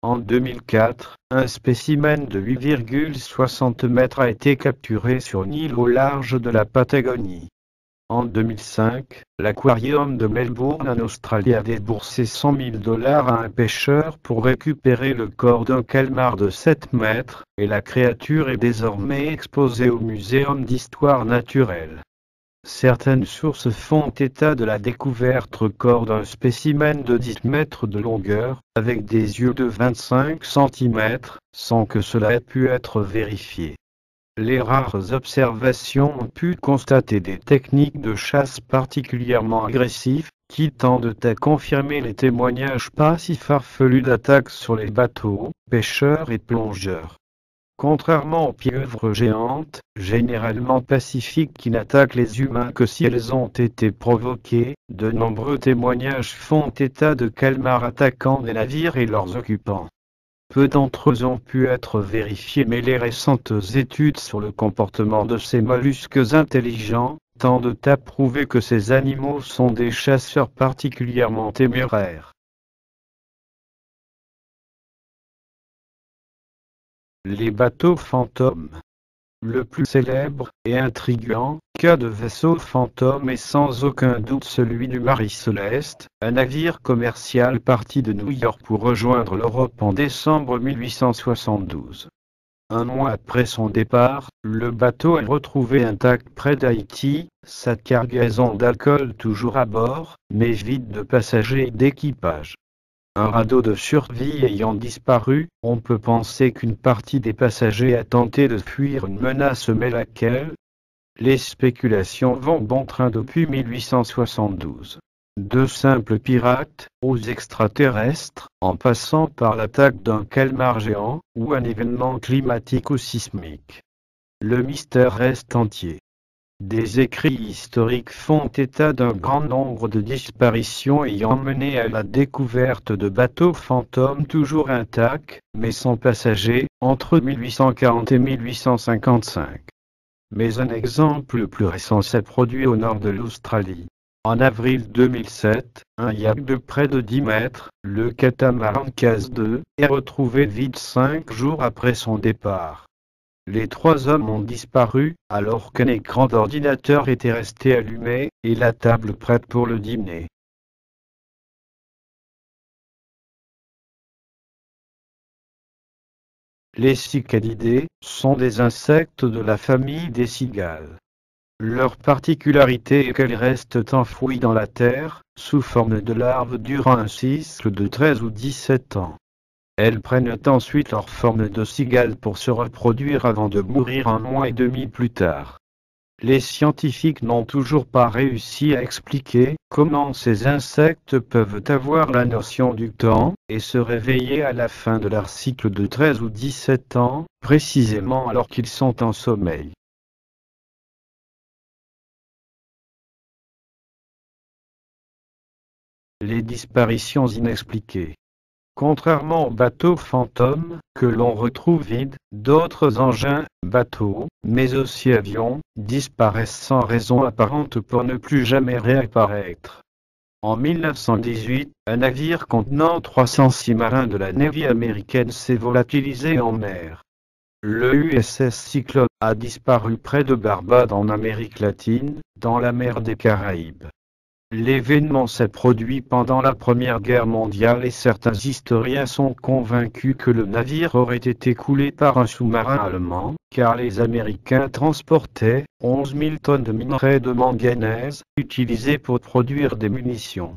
En 2004, un spécimen de 8,60 mètres a été capturé sur une île au large de la Patagonie. En 2005, l'aquarium de Melbourne en Australie a déboursé $100 000 à un pêcheur pour récupérer le corps d'un calmar de 7 mètres, et la créature est désormais exposée au Muséum d'histoire naturelle. Certaines sources font état de la découverte corps d'un spécimen de 10 mètres de longueur, avec des yeux de 25 cm, sans que cela ait pu être vérifié. Les rares observations ont pu constater des techniques de chasse particulièrement agressives, qui tendent à confirmer les témoignages pas si farfelus d'attaques sur les bateaux, pêcheurs et plongeurs. Contrairement aux pieuvres géantes, généralement pacifiques qui n'attaquent les humains que si elles ont été provoquées, de nombreux témoignages font état de calmars attaquant des navires et leurs occupants. Peu d'entre eux ont pu être vérifiés, mais les récentes études sur le comportement de ces mollusques intelligents tendent à prouver que ces animaux sont des chasseurs particulièrement téméraires. Les bateaux fantômes. Le plus célèbre et intriguant cas de vaisseau fantôme est sans aucun doute celui du Mari Céleste, un navire commercial parti de New York pour rejoindre l'Europe en décembre 1872. Un mois après son départ, le bateau est retrouvé intact près d'Haïti, sa cargaison d'alcool toujours à bord, mais vide de passagers et d'équipage. Un radeau de survie ayant disparu, on peut penser qu'une partie des passagers a tenté de fuir une menace, mais laquelle? Les spéculations vont bon train depuis 1872. De simples pirates, aux extraterrestres, en passant par l'attaque d'un calmar géant, ou un événement climatique ou sismique. Le mystère reste entier. Des écrits historiques font état d'un grand nombre de disparitions ayant mené à la découverte de bateaux fantômes toujours intacts, mais sans passagers, entre 1840 et 1855. Mais un exemple plus récent s'est produit au nord de l'Australie. En avril 2007, un yacht de près de 10 mètres, le catamaran Case 2, est retrouvé vide 5 jours après son départ. Les 3 hommes ont disparu, alors qu'un écran d'ordinateur était resté allumé, et la table prête pour le dîner. Les cicadidés sont des insectes de la famille des cigales. Leur particularité est qu'elles restent enfouies dans la terre, sous forme de larves durant un cycle de 13 ou 17 ans. Elles prennent ensuite leur forme de cigale pour se reproduire avant de mourir 1 mois et demi plus tard. Les scientifiques n'ont toujours pas réussi à expliquer comment ces insectes peuvent avoir la notion du temps et se réveiller à la fin de leur cycle de 13 ou 17 ans, précisément alors qu'ils sont en sommeil. Les disparitions inexpliquées. Contrairement aux bateaux fantômes, que l'on retrouve vides, d'autres engins, bateaux, mais aussi avions, disparaissent sans raison apparente pour ne plus jamais réapparaître. En 1918, un navire contenant 306 marins de la Navy américaine s'est volatilisé en mer. Le USS Cyclope a disparu près de Barbade en Amérique latine, dans la mer des Caraïbes. L'événement s'est produit pendant la Première Guerre mondiale et certains historiens sont convaincus que le navire aurait été coulé par un sous-marin allemand, car les Américains transportaient 11 000 tonnes de minerai de manganèse, utilisés pour produire des munitions.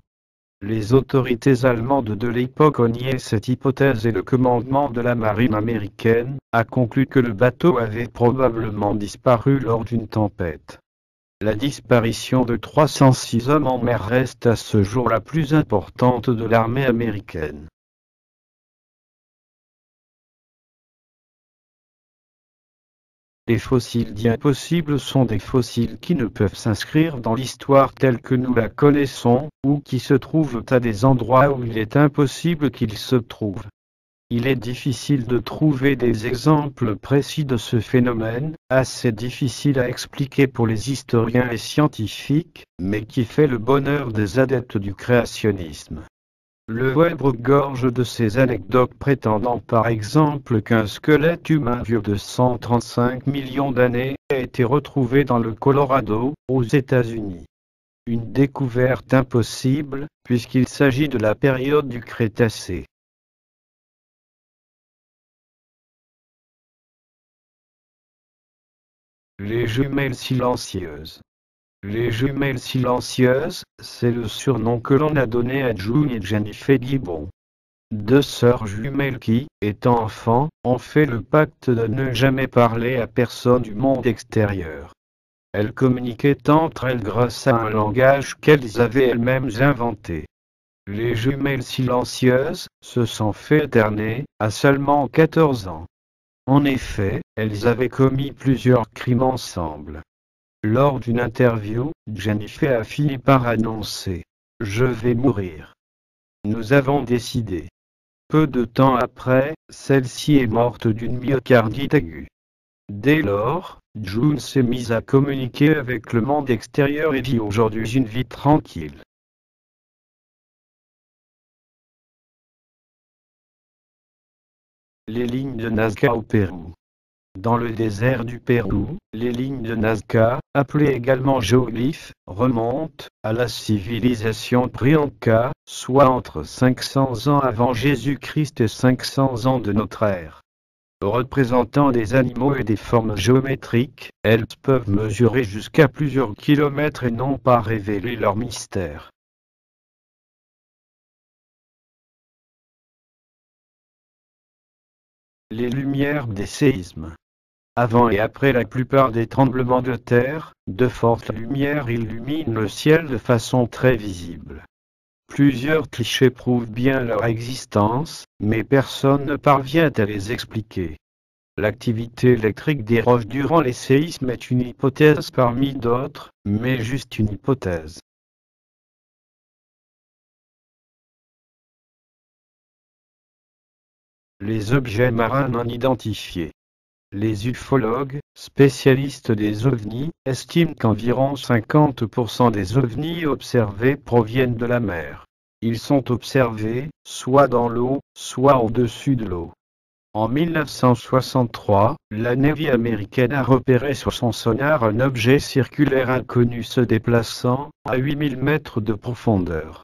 Les autorités allemandes de l'époque ont nié cette hypothèse et le commandement de la marine américaine a conclu que le bateau avait probablement disparu lors d'une tempête. La disparition de 306 hommes en mer reste à ce jour la plus importante de l'armée américaine. Les fossiles dits impossibles sont des fossiles qui ne peuvent s'inscrire dans l'histoire telle que nous la connaissons, ou qui se trouvent à des endroits où il est impossible qu'ils se trouvent. Il est difficile de trouver des exemples précis de ce phénomène, assez difficile à expliquer pour les historiens et scientifiques, mais qui fait le bonheur des adeptes du créationnisme. Le web regorge de ces anecdotes prétendant par exemple qu'un squelette humain vieux de 135 millions d'années a été retrouvé dans le Colorado, aux États-Unis. Une découverte impossible, puisqu'il s'agit de la période du Crétacé. Les jumelles silencieuses. Les jumelles silencieuses, c'est le surnom que l'on a donné à June et Jennifer Gibbon. Deux sœurs jumelles qui, étant enfants, ont fait le pacte de ne jamais parler à personne du monde extérieur. Elles communiquaient entre elles grâce à un langage qu'elles avaient elles-mêmes inventé. Les jumelles silencieuses se sont fait éterner à seulement 14 ans. En effet, elles avaient commis plusieurs crimes ensemble. Lors d'une interview, Jennifer a fini par annoncer « Je vais mourir. Nous avons décidé. » Peu de temps après, celle-ci est morte d'une myocardite aiguë. Dès lors, June s'est mise à communiquer avec le monde extérieur et vit aujourd'hui une vie tranquille. Les lignes de Nazca au Pérou. Dans le désert du Pérou, les lignes de Nazca, appelées également géoglyphes, remontent à la civilisation Prianka, soit entre 500 ans avant Jésus-Christ et 500 ans de notre ère. Représentant des animaux et des formes géométriques, elles peuvent mesurer jusqu'à plusieurs kilomètres et n'ont pas révélé leur mystère. Les lumières des séismes. Avant et après la plupart des tremblements de terre, de fortes lumières illuminent le ciel de façon très visible. Plusieurs clichés prouvent bien leur existence, mais personne ne parvient à les expliquer. L'activité électrique des roches durant les séismes est une hypothèse parmi d'autres, mais juste une hypothèse. Les objets marins non identifiés. Les ufologues, spécialistes des ovnis, estiment qu'environ 50% des ovnis observés proviennent de la mer. Ils sont observés, soit dans l'eau, soit au-dessus de l'eau. En 1963, la Navy américaine a repéré sur son sonar un objet circulaire inconnu se déplaçant à 8000 mètres de profondeur.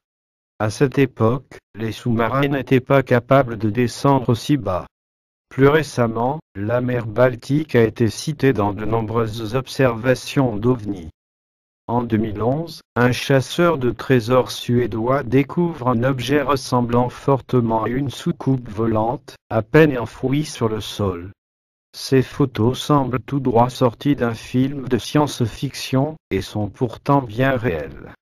À cette époque, les sous-marins n'étaient pas capables de descendre aussi bas. Plus récemment, la mer Baltique a été citée dans de nombreuses observations d'OVNI. En 2011, un chasseur de trésors suédois découvre un objet ressemblant fortement à une soucoupe volante, à peine enfouie sur le sol. Ces photos semblent tout droit sorties d'un film de science-fiction, et sont pourtant bien réelles.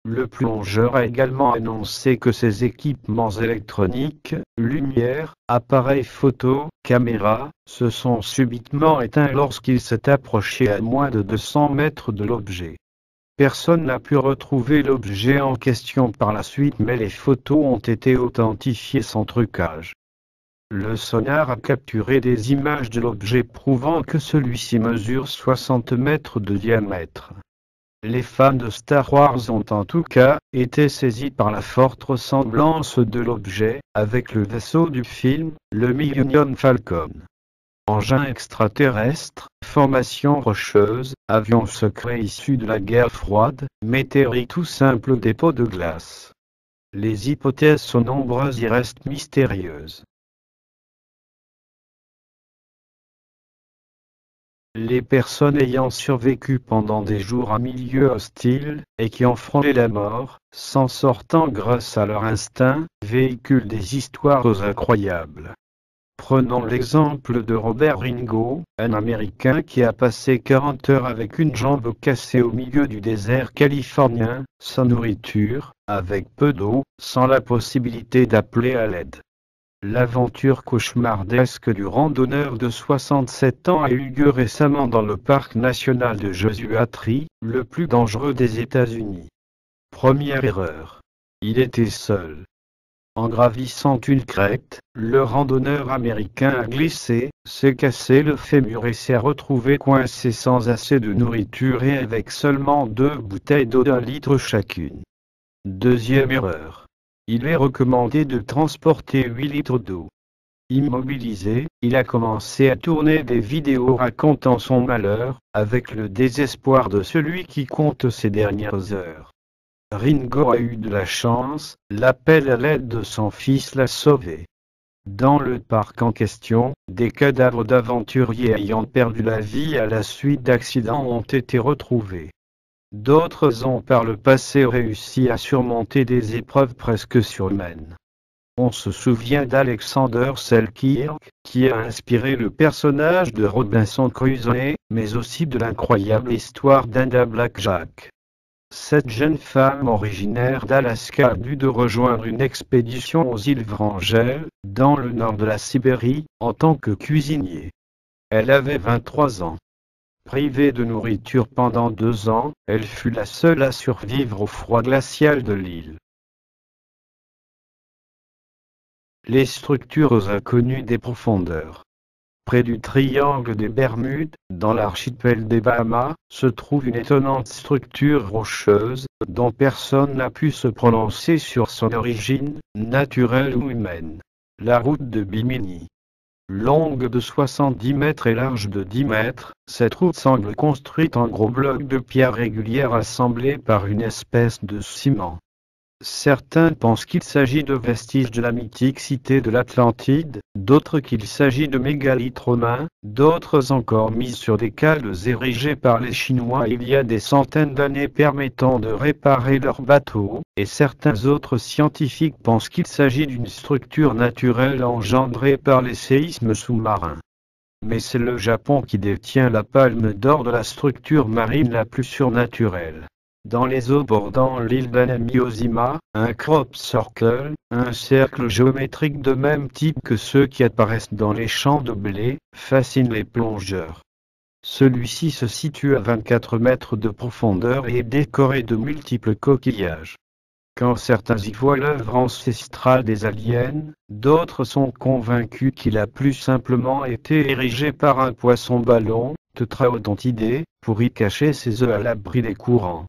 Le plongeur a également annoncé que ses équipements électroniques, lumière, appareils photo, caméras, se sont subitement éteints lorsqu'il s'est approché à moins de 200 mètres de l'objet. Personne n'a pu retrouver l'objet en question par la suite, mais les photos ont été authentifiées sans trucage. Le sonar a capturé des images de l'objet prouvant que celui-ci mesure 60 mètres de diamètre. Les fans de Star Wars ont en tout cas été saisis par la forte ressemblance de l'objet avec le vaisseau du film, le Millennium Falcon. Engin extraterrestre, formation rocheuse, avion secret issu de la guerre froide, météorite ou simple dépôt de glace. Les hypothèses sont nombreuses et restent mystérieuses. Les personnes ayant survécu pendant des jours en milieu hostile, et qui ont frôlé la mort, s'en sortant grâce à leur instinct, véhiculent des histoires incroyables. Prenons l'exemple de Robert Ringo, un Américain qui a passé 40 heures avec une jambe cassée au milieu du désert californien, sans nourriture, avec peu d'eau, sans la possibilité d'appeler à l'aide. L'aventure cauchemardesque du randonneur de 67 ans a eu lieu récemment dans le parc national de Joshua Tree, le plus dangereux des États-Unis. Première erreur. Il était seul. En gravissant une crête, le randonneur américain a glissé, s'est cassé le fémur et s'est retrouvé coincé sans assez de nourriture et avec seulement 2 bouteilles d'eau d'1 litre chacune. Deuxième erreur. Il est recommandé de transporter 8 litres d'eau. Immobilisé, il a commencé à tourner des vidéos racontant son malheur, avec le désespoir de celui qui compte ses dernières heures. Ringo a eu de la chance, l'appel à l'aide de son fils l'a sauvé. Dans le parc en question, des cadavres d'aventuriers ayant perdu la vie à la suite d'accidents ont été retrouvés. D'autres ont par le passé réussi à surmonter des épreuves presque surhumaines. On se souvient d'Alexander Selkirk, qui a inspiré le personnage de Robinson Crusoe, mais aussi de l'incroyable histoire d'Ada Blackjack. Cette jeune femme originaire d'Alaska a dû de rejoindre une expédition aux îles Wrangel, dans le nord de la Sibérie, en tant que cuisinier. Elle avait 23 ans. Privée de nourriture pendant 2 ans, elle fut la seule à survivre au froid glacial de l'île. Les structures inconnues des profondeurs. Près du triangle des Bermudes, dans l'archipel des Bahamas, se trouve une étonnante structure rocheuse, dont personne n'a pu se prononcer sur son origine, naturelle ou humaine. La route de Bimini. Longue de 70 mètres et large de 10 mètres, cette route semble construite en gros blocs de pierre régulières assemblés par une espèce de ciment. Certains pensent qu'il s'agit de vestiges de la mythique cité de l'Atlantide, d'autres qu'il s'agit de mégalithes romains, d'autres encore misent sur des cales érigées par les Chinois il y a des centaines d'années permettant de réparer leurs bateaux, et certains autres scientifiques pensent qu'il s'agit d'une structure naturelle engendrée par les séismes sous-marins. Mais c'est le Japon qui détient la palme d'or de la structure marine la plus surnaturelle. Dans les eaux bordant l'île d'Anami-Ozima, un crop circle, un cercle géométrique de même type que ceux qui apparaissent dans les champs de blé, fascine les plongeurs. Celui-ci se situe à 24 mètres de profondeur et est décoré de multiples coquillages. Quand certains y voient l'œuvre ancestrale des aliens, d'autres sont convaincus qu'il a plus simplement été érigé par un poisson-ballon, Tetraodontidés, pour y cacher ses œufs à l'abri des courants.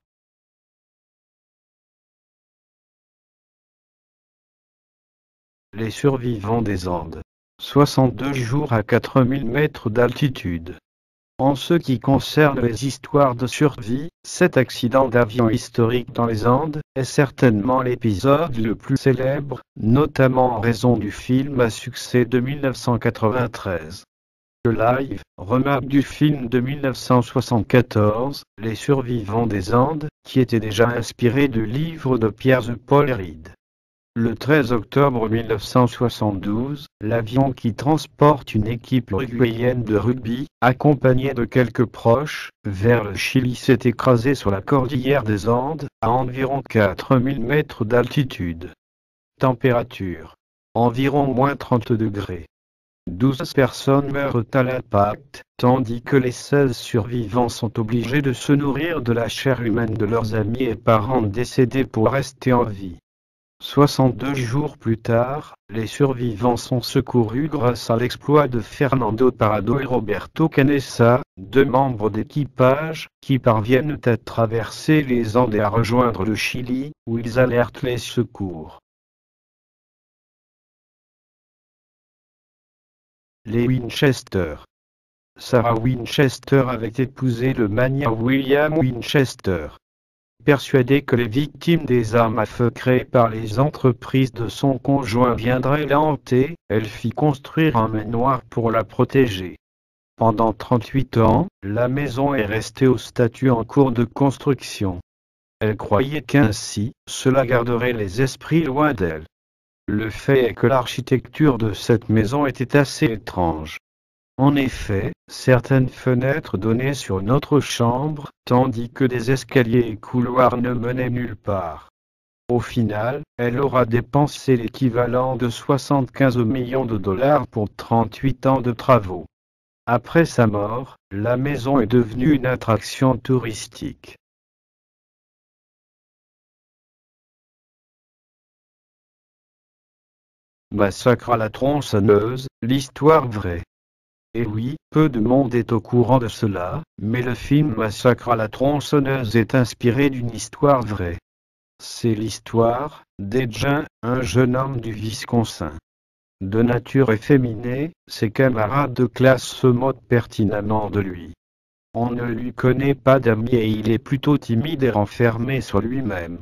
Les survivants des Andes. 62 jours à 4000 mètres d'altitude. En ce qui concerne les histoires de survie, cet accident d'avion historique dans les Andes est certainement l'épisode le plus célèbre, notamment en raison du film à succès de 1993. Le live, remake du film de 1974, Les Survivants des Andes, qui était déjà inspiré du livre de Pierre de Paul Reed. Le 13 octobre 1972, l'avion qui transporte une équipe uruguayenne de rugby, accompagné de quelques proches, vers le Chili s'est écrasé sur la cordillère des Andes, à environ 4000 mètres d'altitude. Température. Environ moins 30 degrés. 12 personnes meurent à l'impact, tandis que les 16 survivants sont obligés de se nourrir de la chair humaine de leurs amis et parents décédés pour rester en vie. 62 jours plus tard, les survivants sont secourus grâce à l'exploit de Fernando Parado et Roberto Canessa, deux membres d'équipage, qui parviennent à traverser les Andes et à rejoindre le Chili, où ils alertent les secours. Les Winchester. Sarah Winchester avait épousé le magnat William Winchester. Persuadée que les victimes des armes à feu créées par les entreprises de son conjoint viendraient la hanter, elle fit construire un manoir pour la protéger. Pendant 38 ans, la maison est restée au statut en cours de construction. Elle croyait qu'ainsi, cela garderait les esprits loin d'elle. Le fait est que l'architecture de cette maison était assez étrange. En effet, certaines fenêtres donnaient sur notre chambre, tandis que des escaliers et couloirs ne menaient nulle part. Au final, elle aura dépensé l'équivalent de 75 millions de dollars pour 38 ans de travaux. Après sa mort, la maison est devenue une attraction touristique. Massacre à la tronçonneuse, l'histoire vraie. Et oui, peu de monde est au courant de cela, mais le film Massacre à la tronçonneuse est inspiré d'une histoire vraie. C'est l'histoire d'Edgin, un jeune homme du Wisconsin. De nature efféminée, ses camarades de classe se moquent pertinemment de lui. On ne lui connaît pas d'amis et il est plutôt timide et renfermé sur lui-même.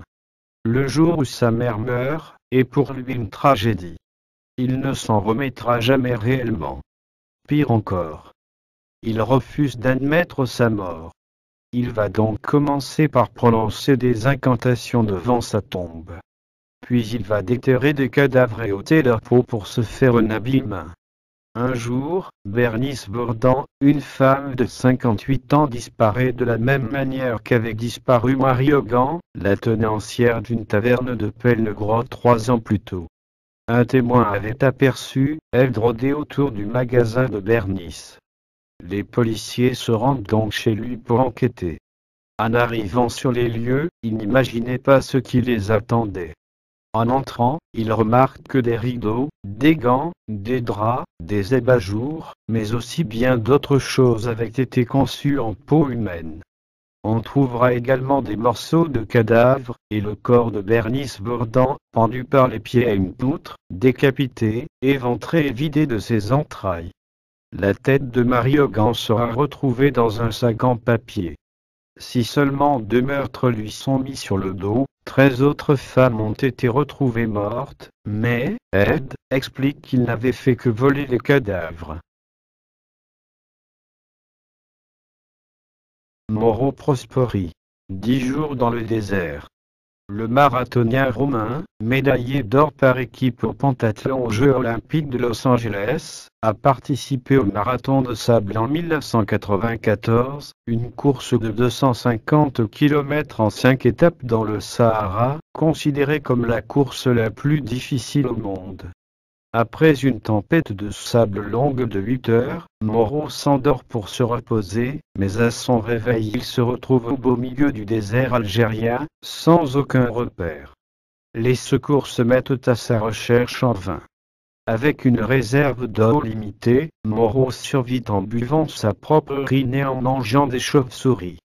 Le jour où sa mère meurt, est pour lui une tragédie. Il ne s'en remettra jamais réellement. Pire encore, il refuse d'admettre sa mort. Il va donc commencer par prononcer des incantations devant sa tombe. Puis il va déterrer des cadavres et ôter leur peau pour se faire un habit humain. Un jour, Bernice Bourdan, une femme de 58 ans disparaît de la même manière qu'avait disparu Marie Hogan, la tenancière d'une taverne de Pellegros 3 ans plus tôt. Un témoin avait aperçu elle rôder autour du magasin de Bernice. Les policiers se rendent donc chez lui pour enquêter. En arrivant sur les lieux, ils n'imaginaient pas ce qui les attendait. En entrant, ils remarquent que des rideaux, des gants, des draps, des abat-jours, mais aussi bien d'autres choses avaient été conçues en peau humaine. On trouvera également des morceaux de cadavres, et le corps de Bernice Bourdan, pendu par les pieds à une poutre, décapité, éventré et vidé de ses entrailles. La tête de Marie Hogan sera retrouvée dans un sac en papier. Si seulement 2 meurtres lui sont mis sur le dos, 13 autres femmes ont été retrouvées mortes, mais Ed explique qu'il n'avait fait que voler les cadavres. Mauro Prosperi. 10 jours dans le désert. Le marathonien roumain, médaillé d'or par équipe au pentathlon aux Jeux olympiques de Los Angeles, a participé au marathon de sable en 1994, une course de 250 km en 5 étapes dans le Sahara, considérée comme la course la plus difficile au monde. Après une tempête de sable longue de 8 heures, Mauro s'endort pour se reposer, mais à son réveil il se retrouve au beau milieu du désert algérien, sans aucun repère. Les secours se mettent à sa recherche en vain. Avec une réserve d'eau limitée, Mauro survit en buvant sa propre urine et en mangeant des chauves-souris.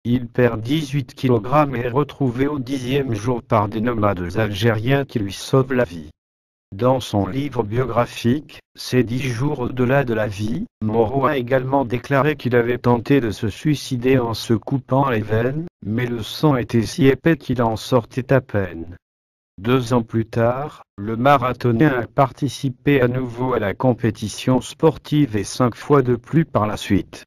Il perd 18 kg et est retrouvé au 10e jour par des nomades algériens qui lui sauvent la vie. Dans son livre biographique, Ces 10 jours au-delà de la vie, Moreau a également déclaré qu'il avait tenté de se suicider en se coupant les veines, mais le sang était si épais qu'il en sortait à peine. 2 ans plus tard, le marathonien a participé à nouveau à la compétition sportive et 5 fois de plus par la suite.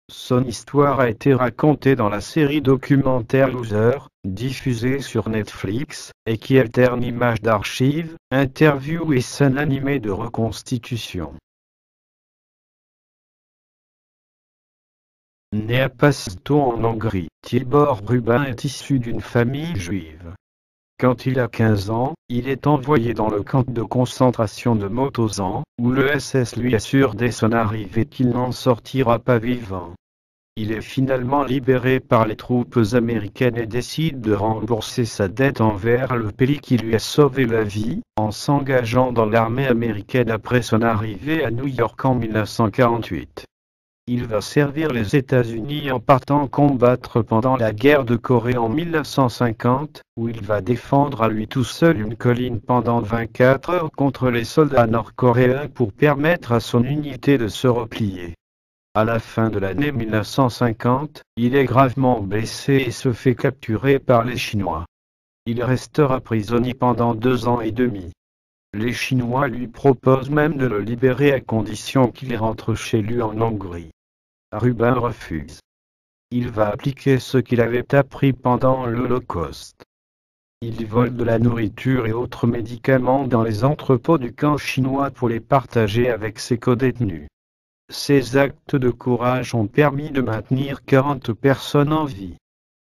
Son histoire a été racontée dans la série documentaire Loser, diffusée sur Netflix, et qui alterne images d'archives, interviews et scènes animées de reconstitution. Né à Pasto en Hongrie, Tibor Rubin est issu d'une famille juive. Quand il a 15 ans, il est envoyé dans le camp de concentration de Mauthausen, où le SS lui assure dès son arrivée qu'il n'en sortira pas vivant. Il est finalement libéré par les troupes américaines et décide de rembourser sa dette envers le pays qui lui a sauvé la vie, en s'engageant dans l'armée américaine après son arrivée à New York en 1948. Il va servir les États-Unis en partant combattre pendant la guerre de Corée en 1950, où il va défendre à lui tout seul une colline pendant 24 heures contre les soldats nord-coréens pour permettre à son unité de se replier. À la fin de l'année 1950, il est gravement blessé et se fait capturer par les Chinois. Il restera prisonnier pendant 2 ans et demi. Les Chinois lui proposent même de le libérer à condition qu'il rentre chez lui en Hongrie. Rubin refuse. Il va appliquer ce qu'il avait appris pendant l'Holocauste. Il vole de la nourriture et autres médicaments dans les entrepôts du camp chinois pour les partager avec ses codétenus. Ces actes de courage ont permis de maintenir 40 personnes en vie.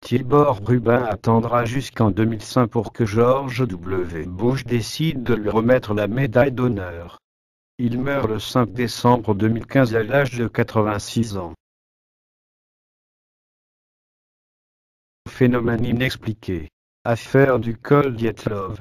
Tibor Rubin attendra jusqu'en 2005 pour que George W. Bush décide de lui remettre la médaille d'honneur. Il meurt le 5 décembre 2015 à l'âge de 86 ans. Phénomène inexpliqué. Affaire du col Dietlov.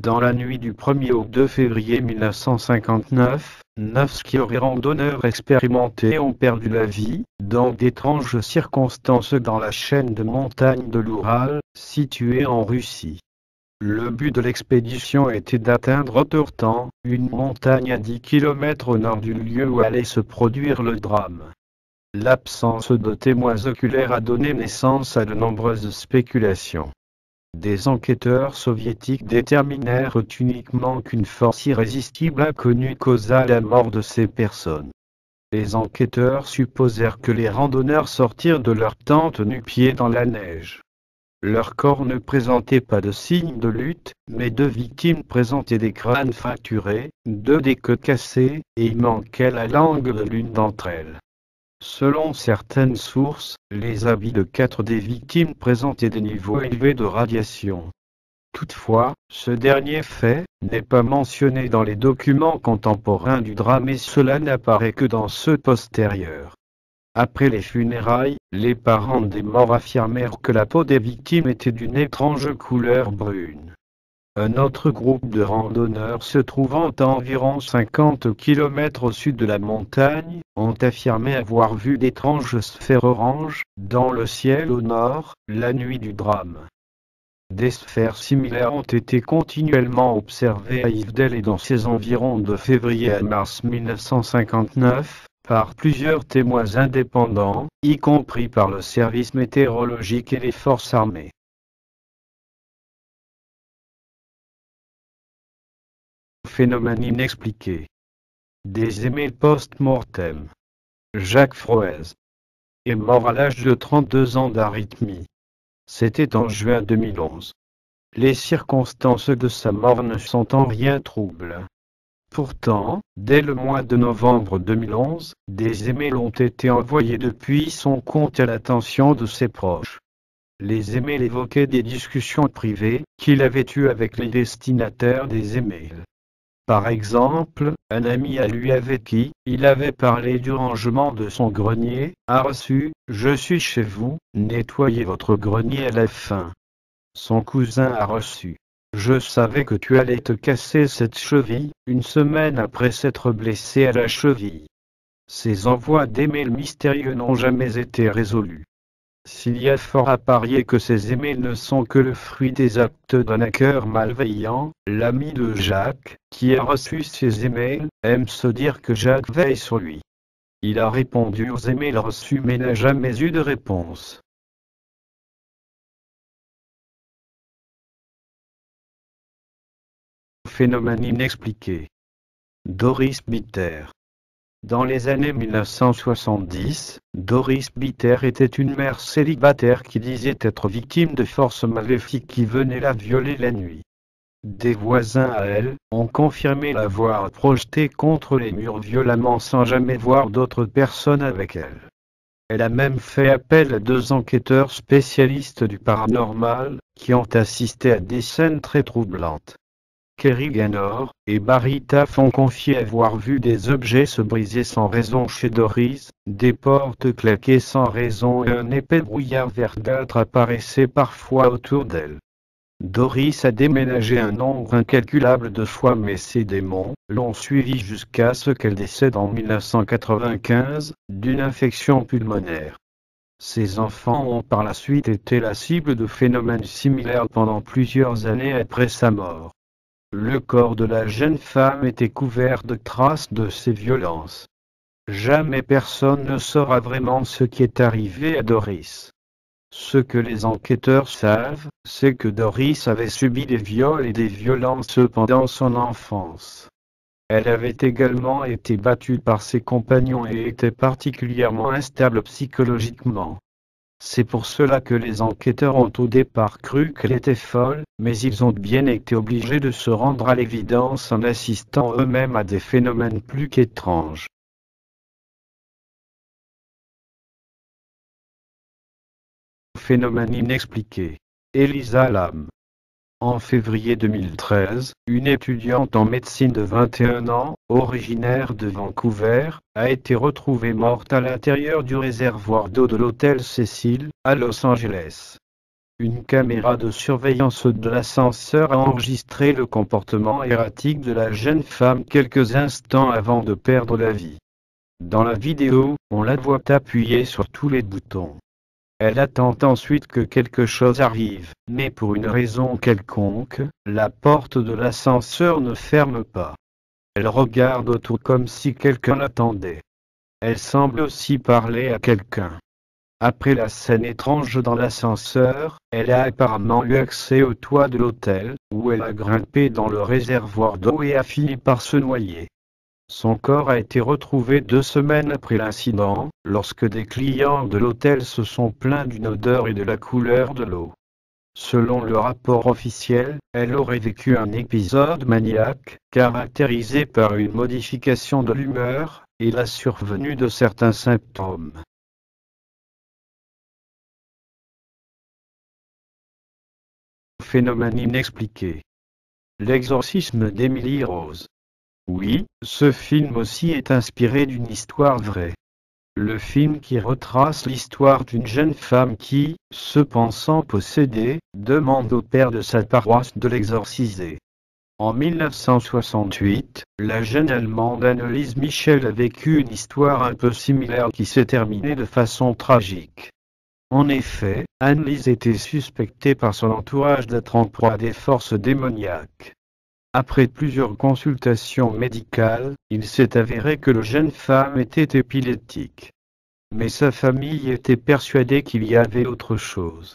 Dans la nuit du 1er au 2 février 1959, 9 skieurs et randonneurs expérimentés ont perdu la vie, dans d'étranges circonstances dans la chaîne de montagnes de l'Oural, située en Russie. Le but de l'expédition était d'atteindre Otortan, une montagne à 10 km au nord du lieu où allait se produire le drame. L'absence de témoins oculaires a donné naissance à de nombreuses spéculations. Des enquêteurs soviétiques déterminèrent uniquement qu'une force irrésistible inconnue causa la mort de ces personnes. Les enquêteurs supposèrent que les randonneurs sortirent de leur tente nu-pieds dans la neige. Leurs corps ne présentaient pas de signes de lutte, mais 2 victimes présentaient des crânes fracturés, 2 des queues cassées, et il manquait la langue de l'une d'entre elles. Selon certaines sources, les habits de 4 des victimes présentaient des niveaux élevés de radiation. Toutefois, ce dernier fait n'est pas mentionné dans les documents contemporains du drame et cela n'apparaît que dans ceux postérieurs. Après les funérailles, les parents des morts affirmèrent que la peau des victimes était d'une étrange couleur brune. Un autre groupe de randonneurs se trouvant à environ 50 km au sud de la montagne, ont affirmé avoir vu d'étranges sphères oranges, dans le ciel au nord, la nuit du drame. Des sphères similaires ont été continuellement observées à Yvdel et dans ses environs de février à mars 1959, par plusieurs témoins indépendants, y compris par le service météorologique et les forces armées. Phénomène inexpliqué. Des emails post-mortem. Jacques Froese est mort à l'âge de 32 ans d'arythmie. C'était en juin 2011. Les circonstances de sa mort ne sont en rien troubles. Pourtant, dès le mois de novembre 2011, des emails ont été envoyés depuis son compte à l'attention de ses proches. Les emails évoquaient des discussions privées qu'il avait eues avec les destinataires des emails. Par exemple, un ami à lui avec qui il avait parlé du rangement de son grenier, a reçu « Je suis chez vous, nettoyez votre grenier à la fin ». Son cousin a reçu « Je savais que tu allais te casser cette cheville, une semaine après s'être blessé à la cheville ». Ces envois d'emails mystérieux n'ont jamais été résolus. S'il y a fort à parier que ces emails ne sont que le fruit des actes d'un hacker malveillant, l'ami de Jacques, qui a reçu ces emails, aime se dire que Jacques veille sur lui. Il a répondu aux emails reçus mais n'a jamais eu de réponse. Phénomène inexpliqué. Doris Bitter. Dans les années 1970, Doris Bitter était une mère célibataire qui disait être victime de forces maléfiques qui venaient la violer la nuit. Des voisins à elle ont confirmé l'avoir projetée contre les murs violemment sans jamais voir d'autres personnes avec elle. Elle a même fait appel à 2 enquêteurs spécialistes du paranormal qui ont assisté à des scènes très troublantes. Kerry Gaynor et Barry Taff ont confié avoir vu des objets se briser sans raison chez Doris, des portes claquer sans raison et un épais brouillard verdâtre apparaissait parfois autour d'elle. Doris a déménagé un nombre incalculable de fois mais ces démons l'ont suivie jusqu'à ce qu'elle décède en 1995 d'une infection pulmonaire. Ses enfants ont par la suite été la cible de phénomènes similaires pendant plusieurs années après sa mort. Le corps de la jeune femme était couvert de traces de ces violences. Jamais personne ne saura vraiment ce qui est arrivé à Doris. Ce que les enquêteurs savent, c'est que Doris avait subi des viols et des violences pendant son enfance. Elle avait également été battue par ses compagnons et était particulièrement instable psychologiquement. C'est pour cela que les enquêteurs ont au départ cru qu'elle était folle, mais ils ont bien été obligés de se rendre à l'évidence en assistant eux-mêmes à des phénomènes plus qu'étranges. Phénomène inexpliqué. Elisa Lam. En février 2013, une étudiante en médecine de 21 ans, originaire de Vancouver, a été retrouvée morte à l'intérieur du réservoir d'eau de l'hôtel Cecil, à Los Angeles. Une caméra de surveillance de l'ascenseur a enregistré le comportement erratique de la jeune femme quelques instants avant de perdre la vie. Dans la vidéo, on la voit appuyer sur tous les boutons. Elle attend ensuite que quelque chose arrive, mais pour une raison quelconque, la porte de l'ascenseur ne ferme pas. Elle regarde autour comme si quelqu'un l'attendait. Elle semble aussi parler à quelqu'un. Après la scène étrange dans l'ascenseur, elle a apparemment eu accès au toit de l'hôtel, où elle a grimpé dans le réservoir d'eau et a fini par se noyer. Son corps a été retrouvé 2 semaines après l'incident, lorsque des clients de l'hôtel se sont plaints d'une odeur et de la couleur de l'eau. Selon le rapport officiel, elle aurait vécu un épisode maniaque, caractérisé par une modification de l'humeur, et la survenue de certains symptômes. Phénomène inexpliqué. L'exorcisme d'Emily Rose. Oui, ce film aussi est inspiré d'une histoire vraie. Le film qui retrace l'histoire d'une jeune femme qui, se pensant possédée, demande au père de sa paroisse de l'exorciser. En 1968, la jeune Allemande Anneliese Michel a vécu une histoire un peu similaire qui s'est terminée de façon tragique. En effet, Anneliese était suspectée par son entourage d'être en proie à des forces démoniaques. Après plusieurs consultations médicales, il s'est avéré que la jeune femme était épileptique. Mais sa famille était persuadée qu'il y avait autre chose.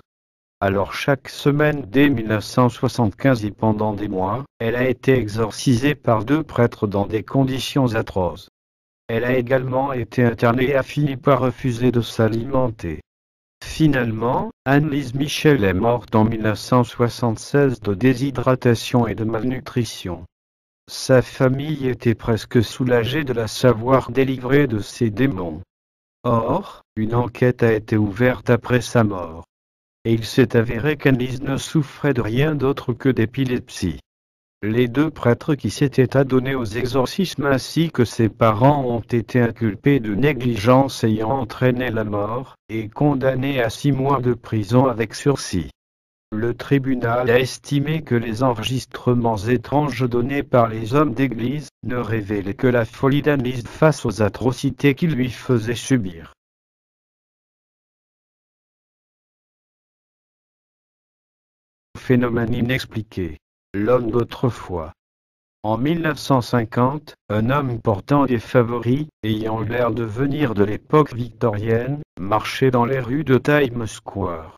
Alors chaque semaine dès 1975 et pendant des mois, elle a été exorcisée par 2 prêtres dans des conditions atroces. Elle a également été internée et a fini par refuser de s'alimenter. Finalement, Anneliese Michel est morte en 1976 de déshydratation et de malnutrition. Sa famille était presque soulagée de la savoir délivrée de ses démons. Or, une enquête a été ouverte après sa mort. Et il s'est avéré qu'Anneliese ne souffrait de rien d'autre que d'épilepsie. Les 2 prêtres qui s'étaient adonnés aux exorcismes ainsi que ses parents ont été inculpés de négligence ayant entraîné la mort, et condamnés à 6 mois de prison avec sursis. Le tribunal a estimé que les enregistrements étranges donnés par les hommes d'église ne révélaient que la folie d'Anneliese face aux atrocités qu'ils lui faisaient subir. Phénomène inexpliqué. L'homme d'autrefois. En 1950, un homme portant des favoris, ayant l'air de venir de l'époque victorienne, marchait dans les rues de Times Square.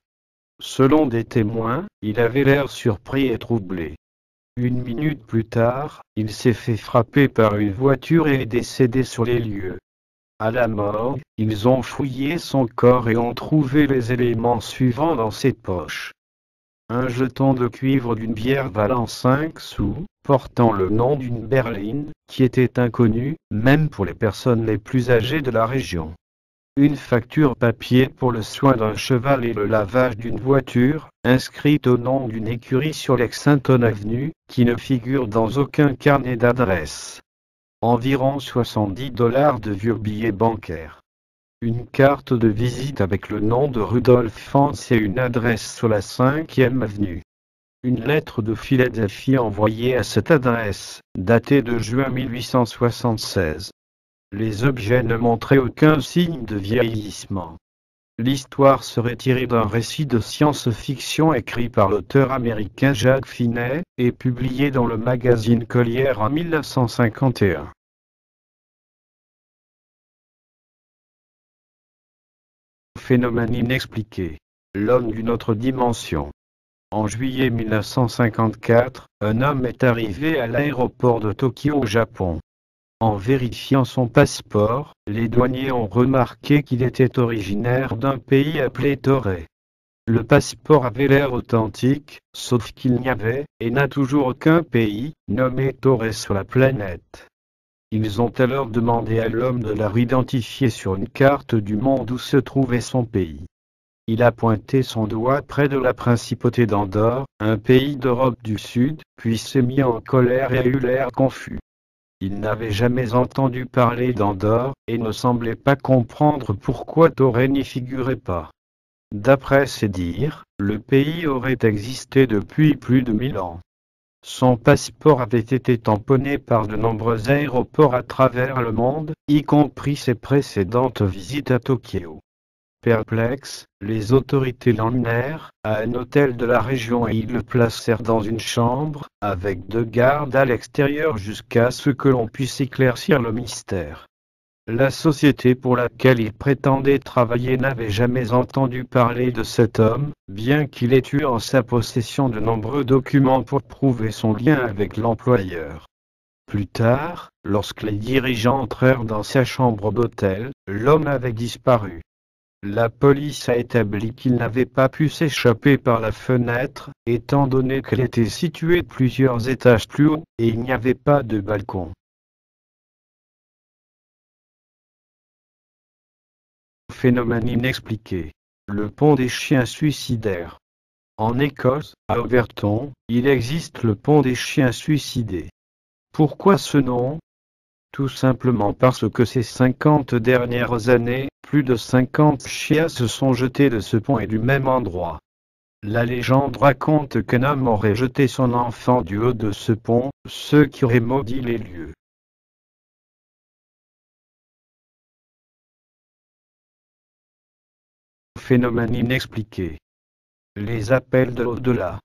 Selon des témoins, il avait l'air surpris et troublé. Une minute plus tard, il s'est fait frapper par une voiture et est décédé sur les lieux. À la morgue, ils ont fouillé son corps et ont trouvé les éléments suivants dans ses poches. Un jeton de cuivre d'une bière valant 5 sous, portant le nom d'une berline, qui était inconnue, même pour les personnes les plus âgées de la région. Une facture papier pour le soin d'un cheval et le lavage d'une voiture, inscrite au nom d'une écurie sur Lexington Avenue, qui ne figure dans aucun carnet d'adresse. Environ $70 de vieux billets bancaires. Une carte de visite avec le nom de Rudolph Fantz et une adresse sur la 5e avenue. Une lettre de Philadelphie envoyée à cette adresse, datée de juin 1876. Les objets ne montraient aucun signe de vieillissement. L'histoire serait tirée d'un récit de science-fiction écrit par l'auteur américain Jack Finney et publié dans le magazine Collier en 1951. Phénomène inexpliqué. L'homme d'une autre dimension. En juillet 1954, un homme est arrivé à l'aéroport de Tokyo au Japon. En vérifiant son passeport, les douaniers ont remarqué qu'il était originaire d'un pays appelé Toré. Le passeport avait l'air authentique, sauf qu'il n'y avait, et n'a toujours aucun pays, nommé Toré sur la planète. Ils ont alors demandé à l'homme de leur identifier sur une carte du monde où se trouvait son pays. Il a pointé son doigt près de la principauté d'Andorre, un pays d'Europe du Sud, puis s'est mis en colère et a eu l'air confus. Il n'avait jamais entendu parler d'Andorre, et ne semblait pas comprendre pourquoi Toré n'y figurait pas. D'après ses dires, le pays aurait existé depuis plus de 1000 ans. Son passeport avait été tamponné par de nombreux aéroports à travers le monde, y compris ses précédentes visites à Tokyo. Perplexes, les autorités l'emmenèrent à un hôtel de la région et ils le placèrent dans une chambre, avec 2 gardes à l'extérieur jusqu'à ce que l'on puisse éclaircir le mystère. La société pour laquelle il prétendait travailler n'avait jamais entendu parler de cet homme, bien qu'il ait eu en sa possession de nombreux documents pour prouver son lien avec l'employeur. Plus tard, lorsque les dirigeants entrèrent dans sa chambre d'hôtel, l'homme avait disparu. La police a établi qu'il n'avait pas pu s'échapper par la fenêtre, étant donné qu'elle était située plusieurs étages plus haut, et il n'y avait pas de balcon. Phénomène inexpliqué. Le pont des chiens suicidaires. En Écosse, à Overton, il existe le pont des chiens suicidés. Pourquoi ce nom ? Tout simplement parce que ces 50 dernières années, plus de 50 chiens se sont jetés de ce pont et du même endroit. La légende raconte qu'un homme aurait jeté son enfant du haut de ce pont, ce qui aurait maudit les lieux. Phénomène inexpliqué. Les appels de l'au-delà.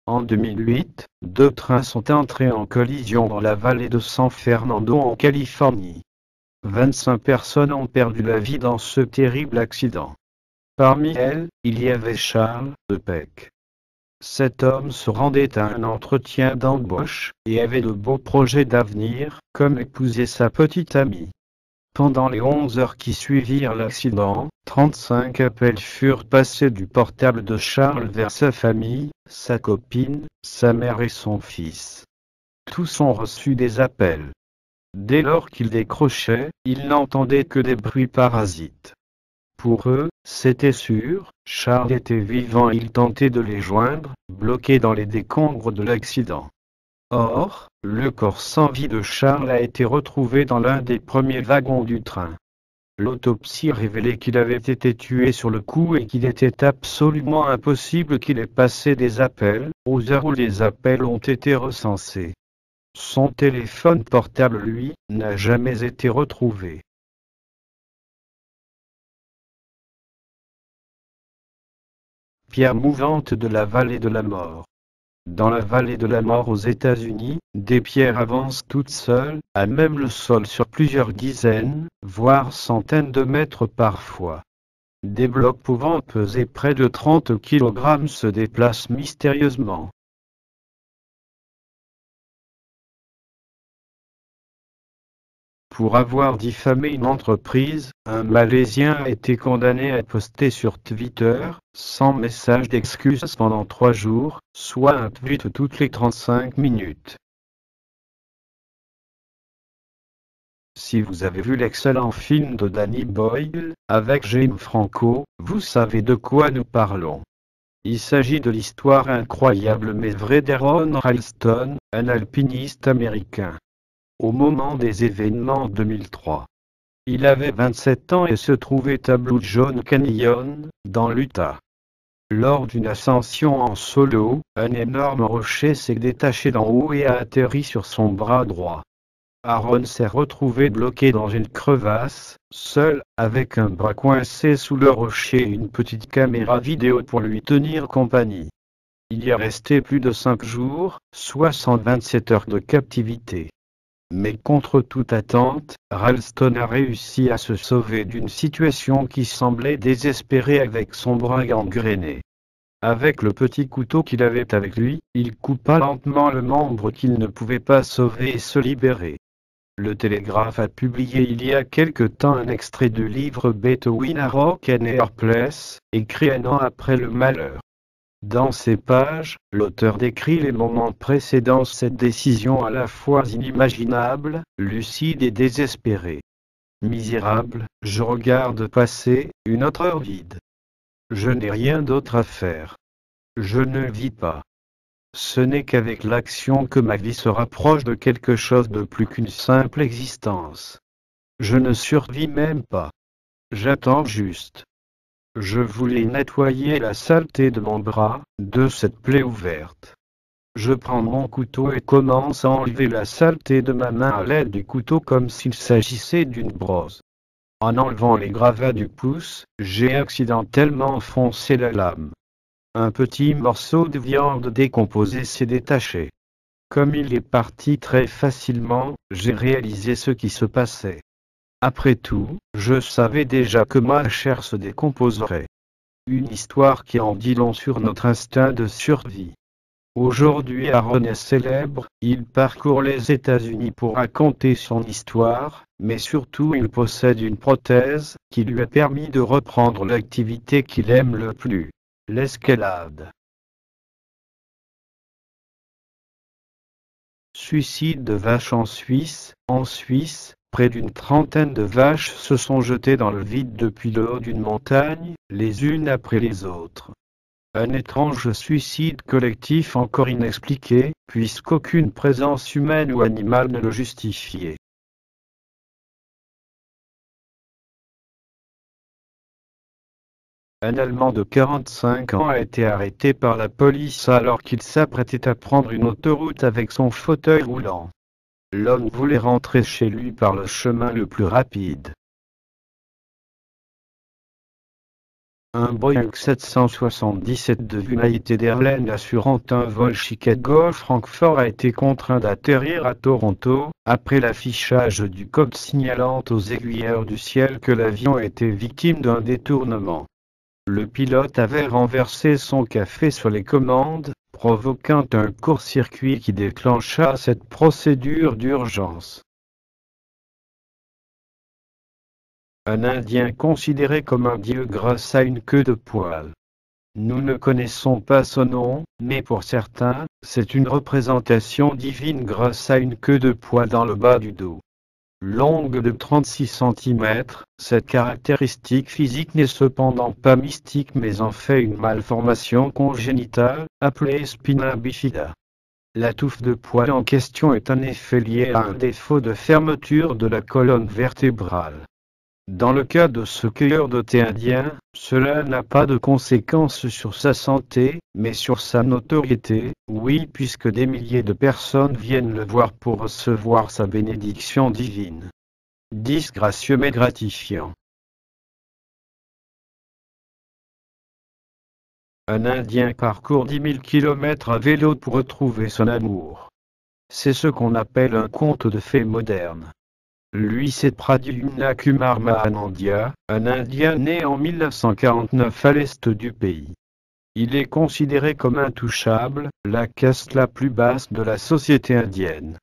En 2008, 2 trains sont entrés en collision dans la vallée de San Fernando en Californie. 25 personnes ont perdu la vie dans ce terrible accident. Parmi elles, il y avait Charles Peck. Cet homme se rendait à un entretien d'embauche, et avait de beaux projets d'avenir, comme épouser sa petite amie. Pendant les 11 heures qui suivirent l'accident, 35 appels furent passés du portable de Charles vers sa famille, sa copine, sa mère et son fils. Tous ont reçu des appels. Dès lors qu'ils décrochaient, ils n'entendaient que des bruits parasites. Pour eux, c'était sûr, Charles était vivant et ils tentaient de les joindre, bloqués dans les décombres de l'accident. Or, le corps sans vie de Charles a été retrouvé dans l'un des premiers wagons du train. L'autopsie révélait qu'il avait été tué sur le coup et qu'il était absolument impossible qu'il ait passé des appels, aux heures où les appels ont été recensés. Son téléphone portable, lui, n'a jamais été retrouvé. Pierre mouvante de la vallée de la mort. Dans la vallée de la mort aux États-Unis, des pierres avancent toutes seules, à même le sol sur plusieurs dizaines, voire centaines de mètres parfois. Des blocs pouvant peser près de 30 kg se déplacent mystérieusement. Pour avoir diffamé une entreprise, un Malaisien a été condamné à poster sur Twitter, sans message d'excuses pendant 3 jours, soit un tweet toutes les 35 minutes. Si vous avez vu l'excellent film de Danny Boyle, avec James Franco, vous savez de quoi nous parlons. Il s'agit de l'histoire incroyable mais vraie d'Aaron Ralston, un alpiniste américain. Au moment des événements 2003, il avait 27 ans et se trouvait à Blue John Canyon, dans l'Utah. Lors d'une ascension en solo, un énorme rocher s'est détaché d'en haut et a atterri sur son bras droit. Aaron s'est retrouvé bloqué dans une crevasse, seul, avec un bras coincé sous le rocher et une petite caméra vidéo pour lui tenir compagnie. Il y est resté plus de 5 jours, soit 127 heures de captivité. Mais contre toute attente, Ralston a réussi à se sauver d'une situation qui semblait désespérée avec son bras gangréné. Avec le petit couteau qu'il avait avec lui, il coupa lentement le membre qu'il ne pouvait pas sauver et se libérer. Le Télégraphe a publié il y a quelque temps un extrait du livre Between a Rock and a Hard Place, écrit un an après le malheur. Dans ces pages, l'auteur décrit les moments précédant cette décision à la fois inimaginable, lucide et désespérée. Misérable, je regarde passer une autre heure vide. Je n'ai rien d'autre à faire. Je ne vis pas. Ce n'est qu'avec l'action que ma vie se rapproche de quelque chose de plus qu'une simple existence. Je ne survis même pas. J'attends juste. Je voulais nettoyer la saleté de mon bras, de cette plaie ouverte. Je prends mon couteau et commence à enlever la saleté de ma main à l'aide du couteau comme s'il s'agissait d'une brosse. En enlevant les gravats du pouce, j'ai accidentellement enfoncé la lame. Un petit morceau de viande décomposée s'est détaché. Comme il est parti très facilement, j'ai réalisé ce qui se passait. Après tout, je savais déjà que ma chair se décomposerait. Une histoire qui en dit long sur notre instinct de survie. Aujourd'hui Aaron est célèbre, il parcourt les États-Unis pour raconter son histoire, mais surtout il possède une prothèse qui lui a permis de reprendre l'activité qu'il aime le plus, l'escalade. Suicide de vaches en Suisse. En Suisse, près d'une trentaine de vaches se sont jetées dans le vide depuis le haut d'une montagne, les unes après les autres. Un étrange suicide collectif encore inexpliqué, puisqu'aucune présence humaine ou animale ne le justifiait. Un Allemand de 45 ans a été arrêté par la police alors qu'il s'apprêtait à prendre une autoroute avec son fauteuil roulant. L'homme voulait rentrer chez lui par le chemin le plus rapide. Un Boeing 777 de United Airlines assurant un vol Chicago-Francfort a été contraint d'atterrir à Toronto, après l'affichage du code signalant aux aiguilleurs du ciel que l'avion était victime d'un détournement. Le pilote avait renversé son café sur les commandes, provoquant un court-circuit qui déclencha cette procédure d'urgence. Un Indien considéré comme un dieu grâce à une queue de poil. Nous ne connaissons pas son nom, mais pour certains, c'est une représentation divine grâce à une queue de poil dans le bas du dos. Longue de 36 cm, cette caractéristique physique n'est cependant pas mystique mais en fait une malformation congénitale, appelée spina bifida. La touffe de poil en question est en effet liée à un défaut de fermeture de la colonne vertébrale. Dans le cas de ce cueilleur de thé indien, cela n'a pas de conséquences sur sa santé, mais sur sa notoriété, oui, puisque des milliers de personnes viennent le voir pour recevoir sa bénédiction divine. Disgracieux mais gratifiant. Un Indien parcourt 10 000 kilomètres à vélo pour retrouver son amour. C'est ce qu'on appelle un conte de fées moderne. Lui, c'est Pradyumna Kumar Mahanandia, un Indien né en 1949 à l'est du pays. Il est considéré comme intouchable, la caste la plus basse de la société indienne.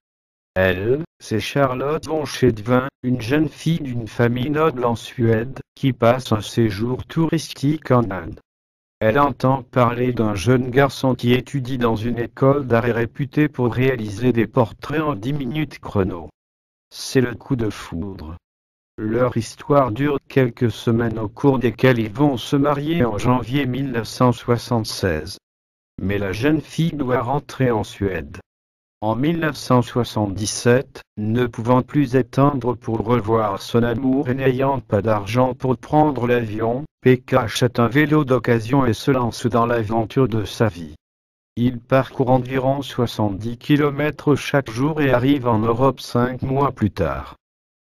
Elle, c'est Charlotte von Schedvin, une jeune fille d'une famille noble en Suède, qui passe un séjour touristique en Inde. Elle entend parler d'un jeune garçon qui étudie dans une école d'art et réputée pour réaliser des portraits en 10 minutes chrono. C'est le coup de foudre. Leur histoire dure quelques semaines au cours desquelles ils vont se marier en janvier 1976. Mais la jeune fille doit rentrer en Suède. En 1977, ne pouvant plus attendre pour revoir son amour et n'ayant pas d'argent pour prendre l'avion, Pekka achète un vélo d'occasion et se lance dans l'aventure de sa vie. Il parcourt environ 70 km chaque jour et arrive en Europe 5 mois plus tard.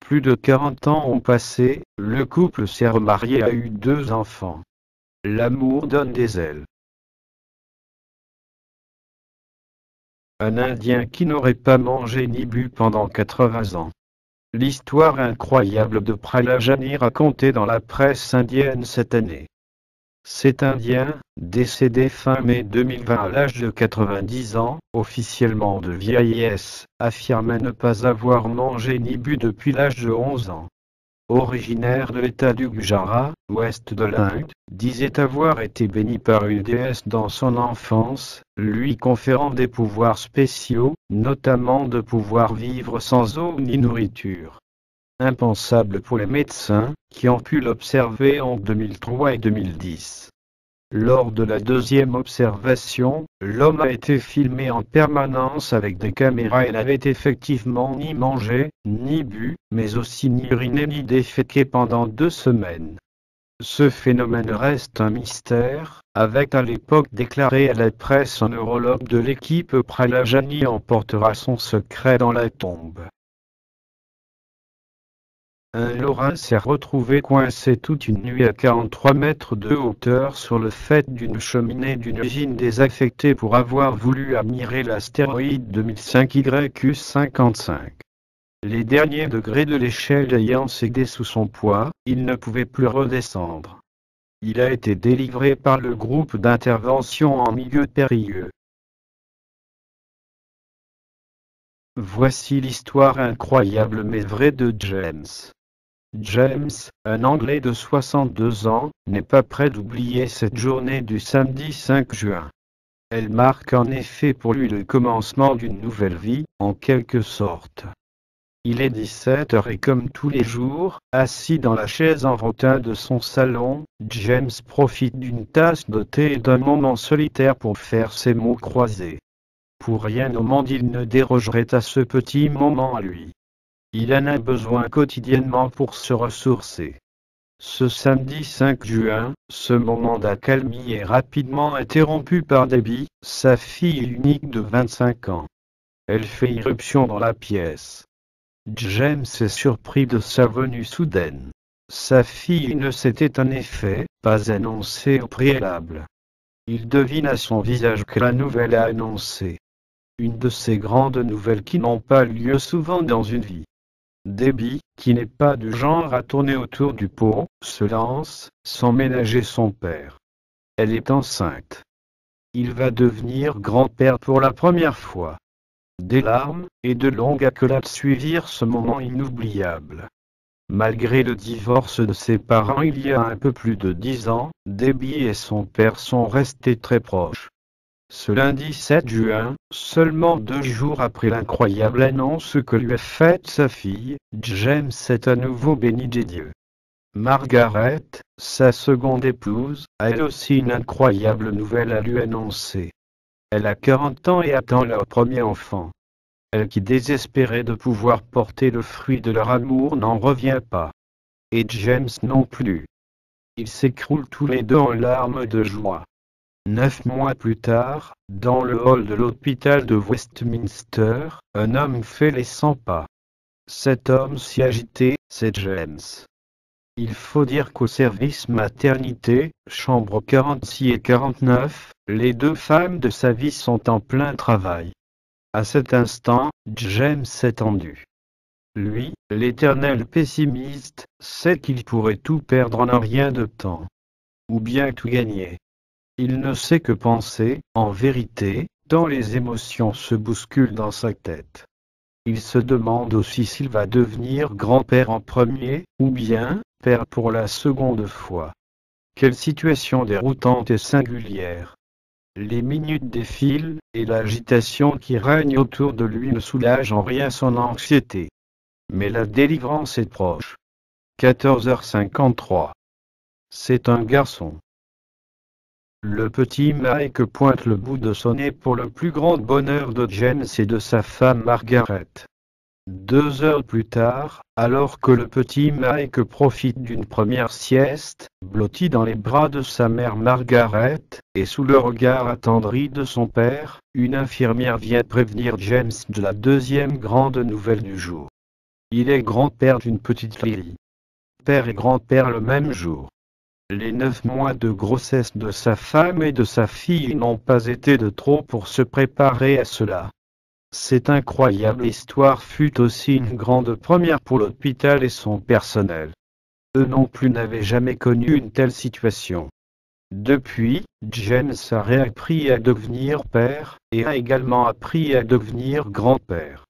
Plus de 40 ans ont passé, le couple s'est remarié et a eu 2 enfants. L'amour donne des ailes. Un Indien qui n'aurait pas mangé ni bu pendant 80 ans. L'histoire incroyable de Prahlajani racontée dans la presse indienne cette année. Cet Indien, décédé fin mai 2020 à l'âge de 90 ans, officiellement de vieillesse, affirmait ne pas avoir mangé ni bu depuis l'âge de 11 ans. Originaire de l'état du Gujarat, ouest de l'Inde, disait avoir été béni par une déesse dans son enfance, lui conférant des pouvoirs spéciaux, notamment de pouvoir vivre sans eau ni nourriture. Impensable pour les médecins, qui ont pu l'observer en 2003 et 2010. Lors de la deuxième observation, l'homme a été filmé en permanence avec des caméras et n'avait effectivement ni mangé, ni bu, mais aussi ni uriné ni déféqué pendant 2 semaines. Ce phénomène reste un mystère, avait à l'époque déclaré à la presse un neurologue de l'équipe Prahlajani emportera son secret dans la tombe. Un Lorrain s'est retrouvé coincé toute une nuit à 43 mètres de hauteur sur le faîte d'une cheminée d'une usine désaffectée pour avoir voulu admirer l'astéroïde 2005 YU-55. Les derniers degrés de l'échelle ayant cédé sous son poids, il ne pouvait plus redescendre. Il a été délivré par le groupe d'intervention en milieu périlleux. Voici l'histoire incroyable mais vraie de James. James, un Anglais de 62 ans, n'est pas prêt d'oublier cette journée du samedi 5 juin. Elle marque en effet pour lui le commencement d'une nouvelle vie, en quelque sorte. Il est 17h et comme tous les jours, assis dans la chaise en rotin de son salon, James profite d'une tasse de thé et d'un moment solitaire pour faire ses mots croisés. Pour rien au monde il ne dérogerait à ce petit moment à lui. Il en a besoin quotidiennement pour se ressourcer. Ce samedi 5 juin, ce moment d'accalmie est rapidement interrompu par Debbie, sa fille unique de 25 ans. Elle fait irruption dans la pièce. James est surpris de sa venue soudaine. Sa fille ne s'était en effet pas annoncée au préalable. Il devine à son visage que la nouvelle a annoncé. Une de ces grandes nouvelles qui n'ont pas lieu souvent dans une vie. Debbie, qui n'est pas du genre à tourner autour du pot, se lance, sans ménager son père. Elle est enceinte. Il va devenir grand-père pour la première fois. Des larmes, et de longues accolades suivirent ce moment inoubliable. Malgré le divorce de ses parents il y a un peu plus de 10 ans, Debbie et son père sont restés très proches. Ce lundi 7 juin, seulement 2 jours après l'incroyable annonce que lui a faite sa fille, James est à nouveau béni des dieux. Margaret, sa seconde épouse, a elle aussi une incroyable nouvelle à lui annoncer. Elle a 40 ans et attend leur premier enfant. Elle qui désespérait de pouvoir porter le fruit de leur amour n'en revient pas. Et James non plus. Ils s'écroulent tous les deux en larmes de joie. 9 mois plus tard, dans le hall de l'hôpital de Westminster, un homme fait les 100 pas. Cet homme si agité, c'est James. Il faut dire qu'au service maternité, chambre 46 et 49, les deux femmes de sa vie sont en plein travail. À cet instant, James s'est tendu. Lui, l'éternel pessimiste, sait qu'il pourrait tout perdre en un rien de temps. Ou bien tout gagner. Il ne sait que penser, en vérité, tant les émotions se bousculent dans sa tête. Il se demande aussi s'il va devenir grand-père en premier, ou bien, père pour la seconde fois. Quelle situation déroutante et singulière. Les minutes défilent, et l'agitation qui règne autour de lui ne soulage en rien son anxiété. Mais la délivrance est proche. 14h53. C'est un garçon. Le petit Mike pointe le bout de son nez pour le plus grand bonheur de James et de sa femme Margaret. 2 heures plus tard, alors que le petit Mike profite d'une première sieste, blotti dans les bras de sa mère Margaret, et sous le regard attendri de son père, une infirmière vient prévenir James de la deuxième grande nouvelle du jour. Il est grand-père d'une petite Lily. Père et grand-père le même jour. Les 9 mois de grossesse de sa femme et de sa fille n'ont pas été de trop pour se préparer à cela. Cette incroyable histoire fut aussi une grande première pour l'hôpital et son personnel. Eux non plus n'avaient jamais connu une telle situation. Depuis, James a réappris à devenir père, et a également appris à devenir grand-père.